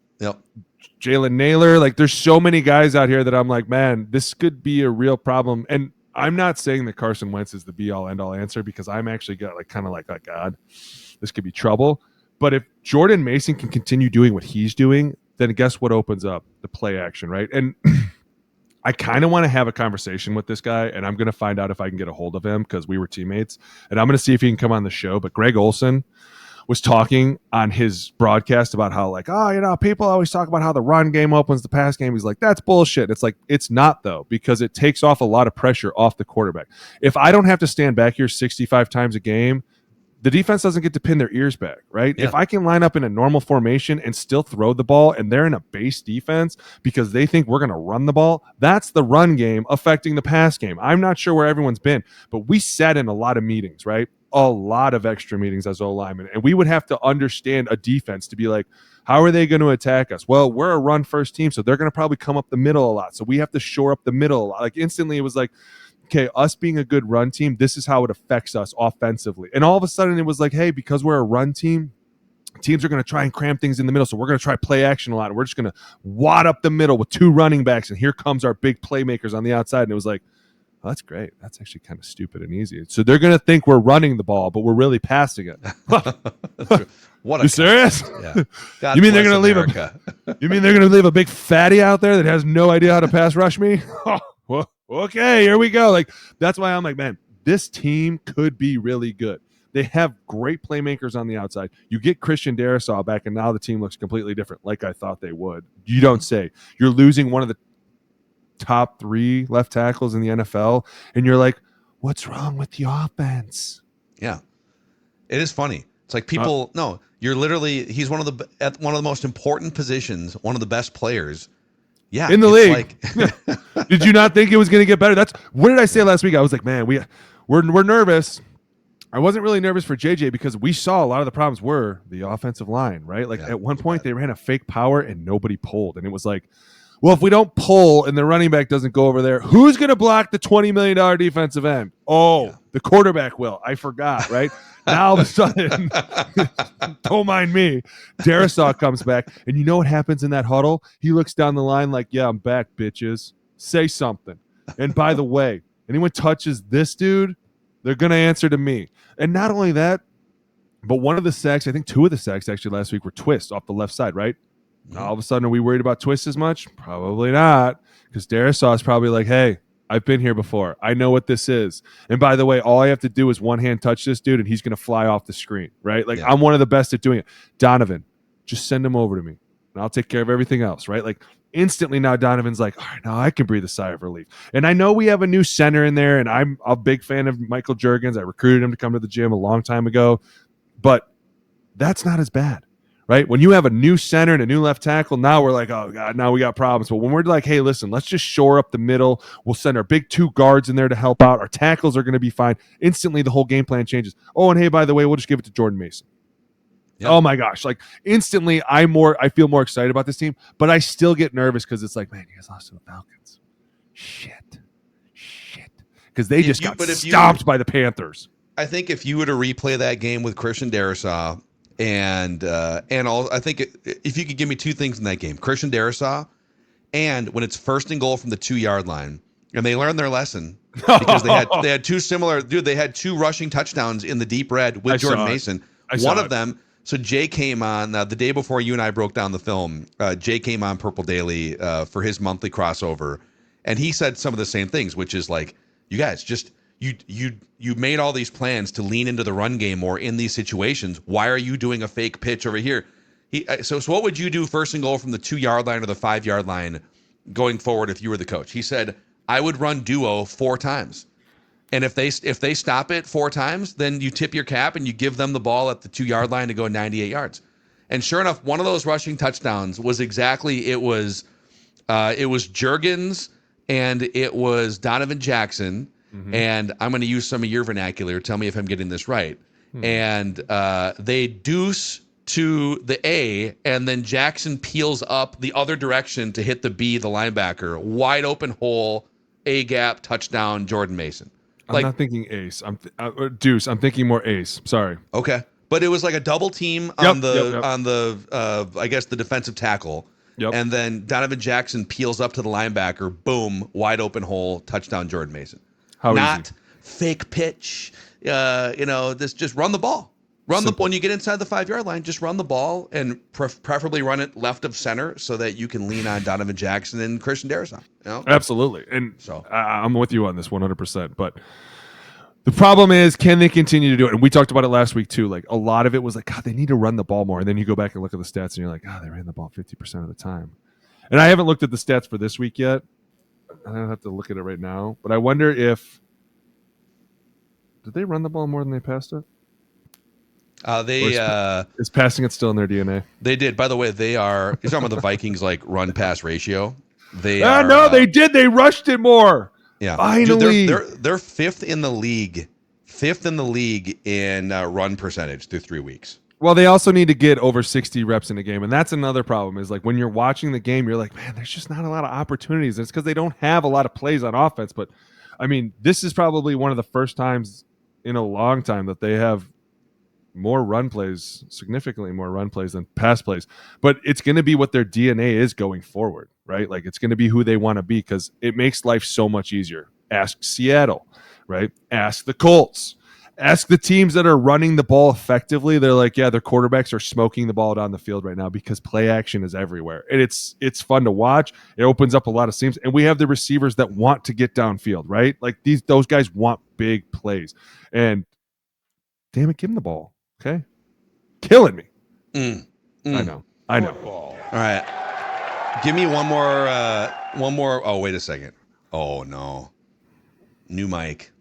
Jalen Naylor. Like, there's so many guys out here that I'm like, man, this could be a real problem. And I'm not saying that Carson Wentz is the be-all, end-all answer, because I'm actually got God, this could be trouble. But if Jordan Mason can continue doing what he's doing, then guess what opens up? The play action, right? And I kind of want to have a conversation with this guy, and I'm going to find out if I can get a hold of him because we were teammates. And I'm going to see if he can come on the show. But Greg Olson was talking on his broadcast about how, like, people always talk about how the run game opens the pass game. He's like, that's bullshit. It's like, it's not, though, because it takes off a lot of pressure off the quarterback. If I don't have to stand back here 65 times a game, the defense doesn't get to pin their ears back, right? Yeah. If I can line up in a normal formation and still throw the ball, and they're in a base defense because they think we're going to run the ball, that's the run game affecting the pass game. I'm not sure where everyone's been, but we sat in a lot of meetings, right? A lot of extra meetings as O-linemen, and we would have to understand a defense to be like, how are they going to attack us? Well, we're a run-first team, so they're going to probably come up the middle a lot, so we have to shore up the middle a lot. Like, instantly, it was like, okay, us being a good run team, this is how it affects us offensively. And all of a sudden it was like, hey, because we're a run team, teams are going to try and cram things in the middle. So we're going to try play action a lot. And we're just going to wad up the middle with two running backs. And here comes our big playmakers on the outside. And it was like, oh, that's great. That's actually kind of stupid and easy. So they're going to think we're running the ball, but we're really passing it. What? You serious? Yeah. God You mean they're going to leave a big fatty out there that has no idea how to pass rush me? Well, okay, here we go. Like, that's why I'm like, man, this team could be really good. They have great playmakers on the outside. You get Christian Darrisaw back, and now the team looks completely different, like I thought they would. You don't say. You're losing one of the top 3 left tackles in the NFL, and you're like, what's wrong with the offense? Yeah. It is funny. It's like people, no, you're literally, he's one of the most important positions, one of the best players. Yeah, in the league. Like, did you not think it was going to get better? What did I say last week? I was like, man, we're nervous. I wasn't really nervous for JJ because we saw a lot of the problems were the offensive line, right? Like at one point they ran a fake power and nobody pulled, and it was like, well, if we don't pull and the running back doesn't go over there, who's going to block the $20 million defensive end? Oh, the quarterback will. I forgot, right? Now all of a sudden, don't mind me, Darrisaw comes back, and you know what happens in that huddle? He looks down the line like, yeah, I'm back, bitches. Say something. And by the way, anyone touches this dude, they're going to answer to me. And not only that, but one of the sacks, I think 2 of the sacks actually last week were twists off the left side, right? Now, all of a sudden, are we worried about twists as much? Probably not, because Darrisaw is probably like, hey, I've been here before. I know what this is. And by the way, all I have to do is one hand touch this dude, and he's going to fly off the screen, right? Like, I'm one of the best at doing it. Donovan, just send him over to me, and I'll take care of everything else, right? Like, instantly now Donovan's like, all right, now I can breathe a sigh of relief. And I know we have a new center in there, and I'm a big fan of Michael Juergens. I recruited him to come to the gym a long time ago, but that's not as bad. right? When you have a new center and a new left tackle, now we're like, oh God, now we got problems. But when we're like, hey, listen, let's just shore up the middle. We'll send our big 2 guards in there to help out. Our tackles are going to be fine. Instantly, the whole game plan changes. Oh, and hey, by the way, we'll just give it to Jordan Mason. Yep. Oh my gosh. Like instantly I feel more excited about this team, but I still get nervous because it's like, man, you guys lost to the Falcons. Shit. Because they just got stomped by the Panthers. I think if you were to replay that game with Christian Darrisaw I think if you could give me 2 things in that game, Christian Darrisaw and when it's 1st and goal from the 2-yard line, and they learned their lesson because they had 2 rushing touchdowns in the deep red with Jordan Mason. One of them. So Jay came on the day before you and I broke down the film. Jay came on Purple Daily for his monthly crossover, and he said some of the same things, which is like, you guys just you made all these plans to lean into the run game more in these situations. Why are you doing a fake pitch over here? So what would you do 1st and goal from the 2-yard line or the 5-yard line going forward if you were the coach? He said, I would run duo 4 times. And if they stop it 4 times, then you tip your cap and you give them the ball at the 2-yard line to go 98 yards. And sure enough, one of those rushing touchdowns was it was Juergens and it was Donovan Jackson. Mm-hmm. And I'm going to use some of your vernacular. Tell me if I'm getting this right. And they deuce to the A, and then Jackson peels up the other direction to hit the B, the linebacker. Wide open hole, A gap, touchdown, Jordan Mason. I'm not thinking ace. I'm deuce. I'm thinking more ace. Sorry. Okay, but it was like a double team on the I guess the defensive tackle. Yep. And then Donovan Jackson peels up to the linebacker. Boom, wide open hole, touchdown, Jordan Mason. How not easy. Fake pitch. Just run the ball. When you get inside the 5-yard line, just run the ball and preferably run it left of center so that you can lean on Donovan Jackson and Christian Darrisaw. Absolutely. And so I'm with you on this 100%. But the problem is, can they continue to do it? And we talked about it last week too. Like a lot of it was like, God, they need to run the ball more. And then you go back and look at the stats and you're like, they ran the ball 50% of the time. And I haven't looked at the stats for this week yet. I don't have to look at it right now. But I wonder did they run the ball more than they passed it? Is passing it still in their DNA? They did. By the way, you're talking about the Vikings like run pass ratio. They did. They rushed it more. Yeah. Finally. Dude, they're 5th in the league. 5th in the league in run percentage through 3 weeks. Well, they also need to get over 60 reps in a game. And that's another problem is like when you're watching the game, you're like, man, there's just not a lot of opportunities. It's because they don't have a lot of plays on offense. But I mean, this is probably one of the first times in a long time that they have more run plays, significantly more run plays than pass plays. But it's going to be what their DNA is going forward, right? Like it's going to be who they want to be because it makes life so much easier. Ask Seattle, right? Ask the Colts. Ask the teams that are running the ball effectively. They're like, yeah, their quarterbacks are smoking the ball down the field right now because play action is everywhere. And it's fun to watch. It opens up a lot of seams. And we have the receivers that want to get downfield, right? Like those guys want big plays. And damn it, give them the ball. Okay? Killing me. I know. All right. Give me one more. Oh, wait a second. Oh, no. New mic.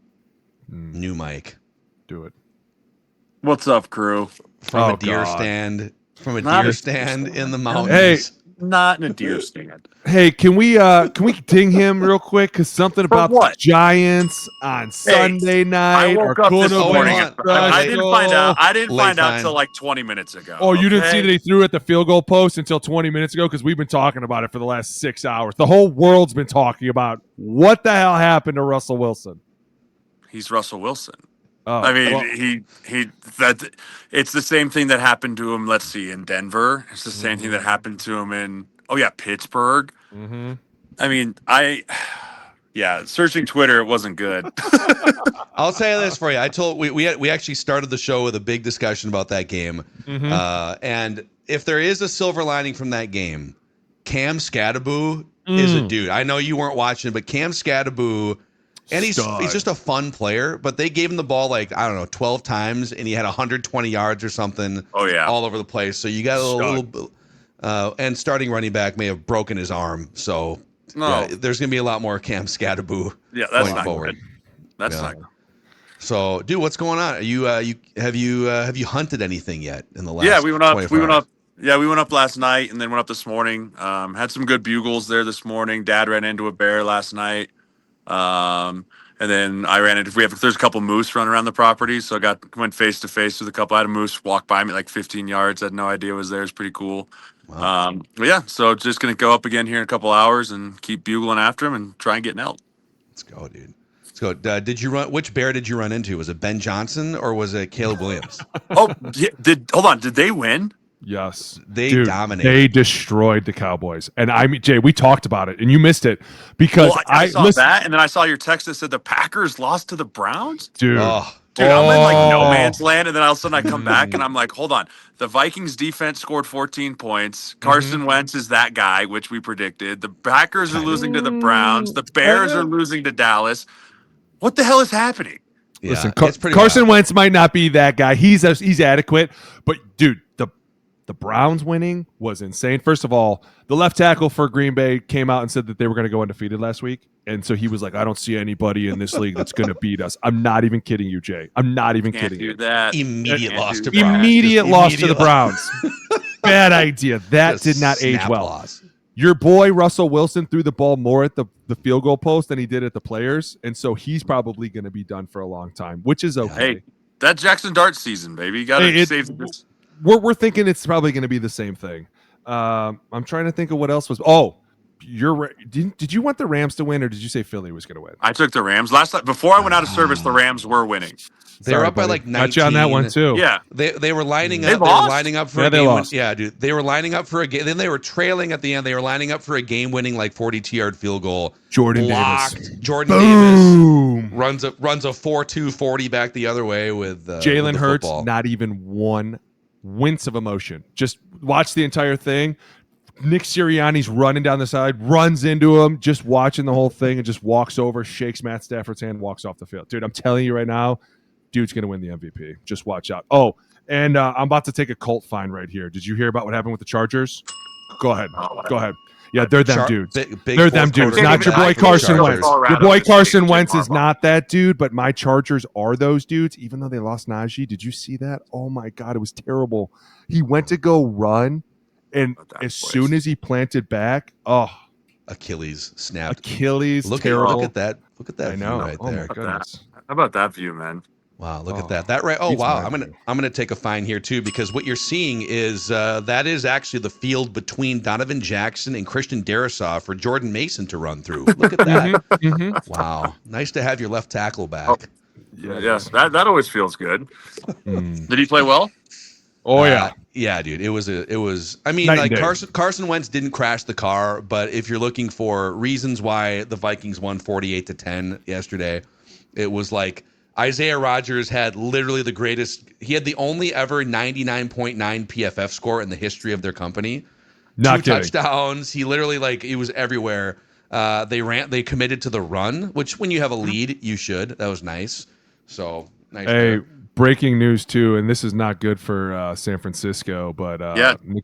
Do it. What's up, crew? From a deer stand in the mountains. Hey, not in a deer stand. Hey, can we ding him real quick? Because something about the Giants on Sunday night. I woke up this morning. I didn't find out until like 20 minutes ago. Oh, you didn't see that he threw at the field goal post until 20 minutes ago? Because we've been talking about it for the last 6 hours. The whole world's been talking about what the hell happened to Russell Wilson. He's Russell Wilson. I mean, it's the same thing that happened to him, let's see, in Denver. It's the same thing that happened to him in, Pittsburgh. Mm-hmm. I mean, searching Twitter, it wasn't good. I'll say this for you. We actually started the show with a big discussion about that game. Mm-hmm. And if there is a silver lining from that game, Cam Scadaboo is a dude. I know you weren't watching, but Cam Scadaboo, and he's just a fun player, but they gave him the ball 12 times, and he had 120 yards or something. Oh yeah, all over the place. So you got a little and starting running back may have broken his arm. So there's gonna be a lot more Cam Scadaboo. Yeah, that's going not forward. Good. That's not good. So, dude, what's going on? Are you have you hunted anything yet in the last? Yeah, we went up. Yeah, we went up last night and then went up this morning. Had some good bugles there this morning. Dad ran into a bear last night. And then I ran into, there's a couple moose running around the property. So went face to face with a couple. I had a moose walk by me like 15 yards. I had no idea it was there. It's pretty cool. Wow. But yeah, so just going to go up again here in a couple hours and keep bugling after him and try and get an elk. Let's go, dude. Let's go. Did you run? Which bear did you run into? Was it Ben Johnson or was it Caleb Williams? Oh, yeah, hold on. Did they win? Yes, they dominated. They destroyed the Cowboys, and I mean, Jay, we talked about it, and you missed it because I saw that, and then I saw your text that said the Packers lost to the Browns. Dude, I'm in like no man's land, and then all of a sudden I come back and I'm like, hold on, the Vikings defense scored 14 points. Carson Wentz is that guy, which we predicted. The Packers are losing to the Browns. The Bears are losing to Dallas. What the hell is happening? Yeah, listen, wild. Carson Wentz might not be that guy. He's adequate, but dude, the Browns winning was insane. First of all, the left tackle for Green Bay came out and said that they were going to go undefeated last week. And so he was like, I don't see anybody in this league that's going to beat us. I'm not even kidding you, Jay. I'm not even kidding you. That. Immediate loss to the Browns. Bad idea. That Just did not age well. Loss. Your boy, Russell Wilson, threw the ball more at the field goal post than he did at the players. And so he's probably going to be done for a long time, which is okay. Hey, that Jaxson Dart season, baby. You got to save this. We're thinking it's probably going to be the same thing. I'm trying to think of what else was. Oh, did you want the Rams to win, or did you say Philly was going to win? I took the Rams last night. Before I went out of service, the Rams were winning. They were up by like 19. Got you on that one too. Yeah, they were lining up. They were lining up for a game. Lost. Yeah, dude. They were lining up for a game. Then they were trailing at the end. They were lining up for a game-winning like 42-yard field goal. Jordan blocked. Davis. Jordan Boom. Davis runs a 4.2 40 back the other way with Jalen Hurts. Football. Not even one wince of emotion. Just watch the entire thing. Nick Sirianni's running down the side, runs into him, just watching the whole thing, and just walks over, shakes Matt Stafford's hand, walks off the field. Dude, I'm telling you right now, dude's going to win the MVP. Just watch out. Oh, and I'm about to take a cult fine right here. Did you hear about what happened with the Chargers? Go ahead. Yeah, they're them dudes. They're them dudes. Not your boy Carson Wentz. Your boy Carson Wentz is not that dude, but my Chargers are those dudes, even though they lost Najee. Did you see that? Oh, my God. It was terrible. He went to go run, and as soon as he planted back, Achilles snapped. Look at that. Look at that I know. view right there. My goodness. How about that view, man? Wow, look at that. That right. Oh, wow. I'm gonna take a fine here too, because what you're seeing is that is actually the field between Donovan Jackson and Christian Darrisaw for Jordan Mason to run through. Look at that. Wow. Nice to have your left tackle back. Yes, that always feels good. Did he play well? Oh yeah. Yeah, dude. It was I mean, like Carson Wentz didn't crash the car, but if you're looking for reasons why the Vikings won 48-10 yesterday, it was like Isaiah Rodgers had literally the greatest. He had the only ever 99.9 PFF score in the history of their company. Two touchdowns. He literally he was everywhere. They committed to the run, which when you have a lead, you should. That was nice. So nice. Hey, breaking news too, and this is not good for San Francisco, but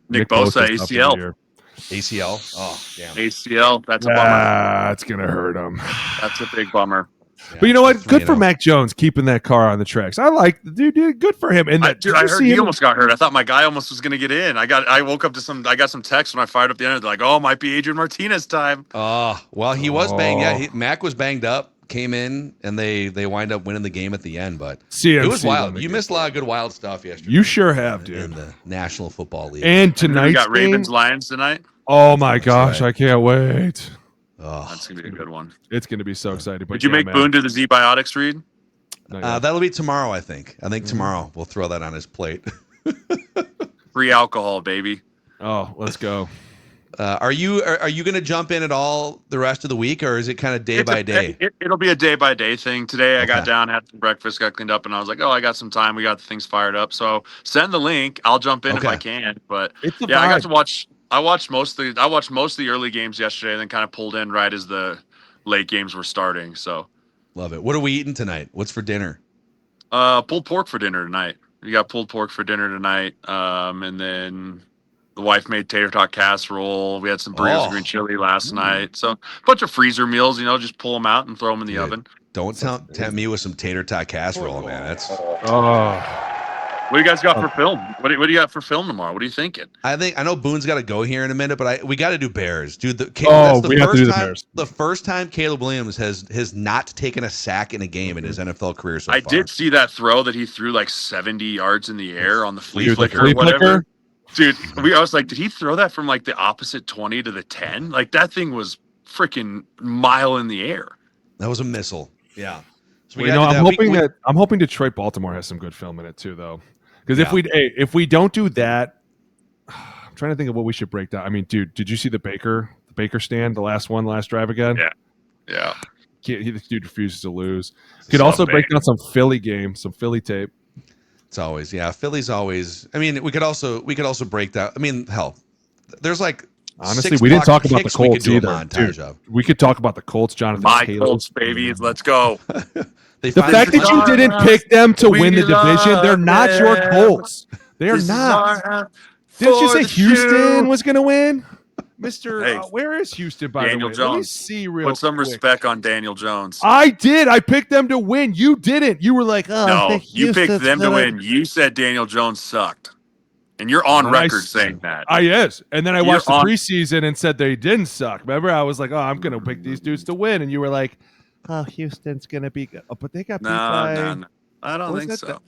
Nick Bosa ACL. ACL. Oh, damn. ACL. That's a bummer. It's gonna hurt him. That's a big bummer. Yeah, but you know what? Good for Mac Jones keeping that car on the tracks. I like dude. Good for him. And I heard he almost got hurt. I thought my guy almost was going to get in. I woke up to I got some text when I fired up the internet. They're like, oh, might be Adrian Martinez time. Well, he was banged. Yeah, Mac was banged up. Came in and they wind up winning the game at the end. But it was wild. You missed a lot of good wild stuff yesterday. You sure have, dude. In the National Football League. And tonight we got Ravens Lions tonight. Oh my gosh, I can't wait. Oh, that's gonna be a good one. It's gonna be so exciting. But did you make Boone do the Z-Biotics read? That'll be tomorrow, I think. Tomorrow we'll throw that on his plate. Free alcohol, baby. Oh, let's go. Are you going to jump in at all the rest of the week, or is it kind of day by day? It'll be a day by day thing. Today I got down, had some breakfast, got cleaned up, and I was like, oh, I got some time. We got the things fired up. So send the link. I'll jump in if I can. But yeah, I got to watch. I watched most of the early games yesterday, and then kind of pulled in right as the late games were starting. So love it. What are we eating tonight? What's for dinner? Pulled pork for dinner tonight. We got pulled pork for dinner tonight, and then the wife made tater tot casserole. We had some burritos and green chili last night. So a bunch of freezer meals. Just pull them out and throw them in the oven. Don't tempt me with some tater tot casserole, man. That's What do you guys got for film? What do you got for film tomorrow? What are you thinking? I know Boone's got to go here in a minute, but we got to do Bears, dude. That's we have to do the Bears. The first time Caleb Williams has not taken a sack in a game in his NFL career so far. I did see that throw that he threw like 70 yards in the air on the flea Dude, flicker or whatever. Dude, I was like, did he throw that from like the opposite 20 to the 10? Like that thing was freaking mile in the air. That was a missile. Yeah. So I'm hoping Detroit Baltimore has some good film in it too, though. Because if we don't do that, I'm trying to think of what we should break down. I mean, dude, did you see the Baker stand, the last drive again? Yeah. This dude refuses to lose. Could also break down some Philly game, some Philly tape. It's always Philly's always. I mean, we could also break that. I mean, hell, there's like honestly, we didn't talk about the Colts either. Dude, we could talk about the Colts, Jonathan. My Colts, baby, let's go. The fact that you didn't pick them to win the division, they're not your Colts. They're not. Didn't you say Houston was going to win? Where is Houston, by Daniel the way? Jones. Let me see real Put some respect on Daniel Jones. I did. I picked them to win. You didn't. You were like, no, you picked them to win. You said Daniel Jones sucked. And you're on record saying that. Yes. And then I watched the preseason and said they didn't suck. Remember, I was like, I'm going to pick these dudes to win. And you were like, Houston's going to be good. Oh, but they got beat by... No. I don't think so.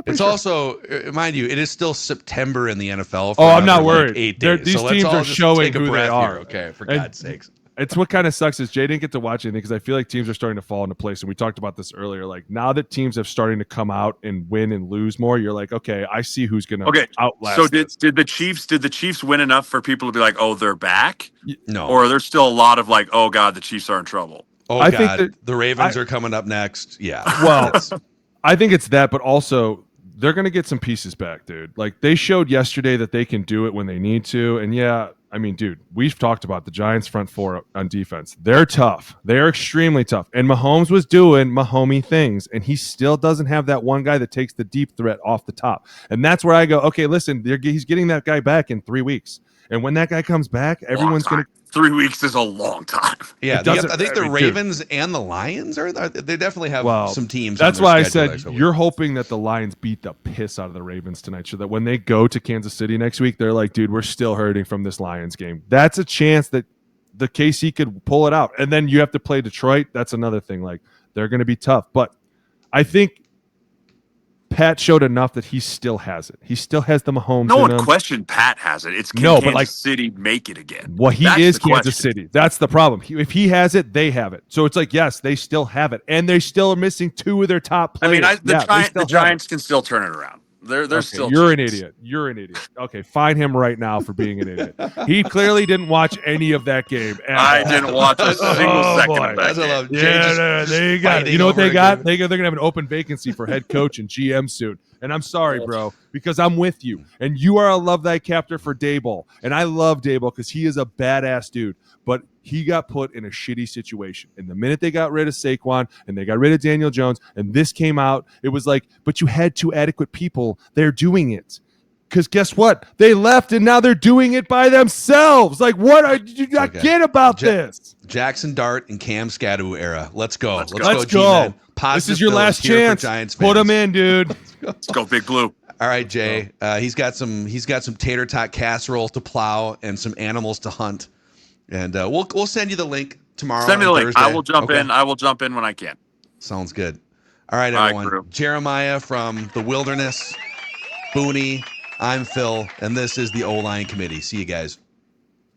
It's also, mind you, it is still September in the NFL. I'm not worried. 8 days. These teams are showing who they are. Here, okay, for God's sakes. It's what kind of sucks is Jay didn't get to watch anything because I feel like teams are starting to fall into place. And we talked about this earlier. Like now that teams have starting to come out and win and lose more, you're like, okay, I see who's going to outlast. So did the Chiefs win enough for people to be like, oh, they're back? No. Or there's still a lot of like, oh God, the Chiefs are in trouble. Oh, I think the Ravens are coming up next. Yeah. Well, I think it's that, but also they're going to get some pieces back, dude. Like they showed yesterday that they can do it when they need to. And yeah, I mean, dude, we've talked about the Giants front four on defense. They're tough. They're extremely tough. And Mahomes was doing Mahomey things, and he still doesn't have that one guy that takes the deep threat off the top. And that's where I go, okay, listen, he's getting that guy back in 3 weeks. And when that guy comes back, everyone's going to... 3 weeks is a long time. Yeah, I think the Ravens and the Lions they definitely have some teams. That's why I said you're hoping that the Lions beat the piss out of the Ravens tonight so that when they go to Kansas City next week, they're like, dude, we're still hurting from this Lions game. That's a chance that the KC could pull it out. And then you have to play Detroit. That's another thing. Like, they're going to be tough. But I think Pat showed enough that he still has it. He still has the Mahomes. No one questioned Pat has it. It's Kansas City make it again. Well, That's is Kansas City. That's the problem. If he has it, they have it. So it's like, yes, they still have it, and they still are missing two of their top players. I mean, the Giants can still turn it around. They're still. You're an idiot. You're an idiot. Okay, fine him right now for being an idiot. He clearly didn't watch any of that game. I didn't watch a single second of that game. Yeah, there you got it. You know what they got? They're gonna have an open vacancy for head coach and GM soon. And I'm sorry, bro, because I'm with you. And you are a love thy captor for Daboll. And I love Daboll because he is a badass dude. But he got put in a shitty situation. And the minute they got rid of Saquon and they got rid of Daniel Jones and this came out, it was like, but you had two adequate people. They're doing it. Because guess what? They left and now they're doing it by themselves. Like, what did you not get about this? Jaxson Dart and Cam Skadu era. Let's go. Let's go. G-Man. This is your last chance. Put them in, dude. Let's go, Big Blue. All right, Jay. He's got some tater tot casserole to plow and some animals to hunt. And we'll send you the link tomorrow. Send me the link. Thursday. I will jump in. I will jump in when I can. Sounds good. All right, everyone. Jeremiah from the Wilderness, Booney. I'm Phil, and this is the O-Line Committee. See you guys.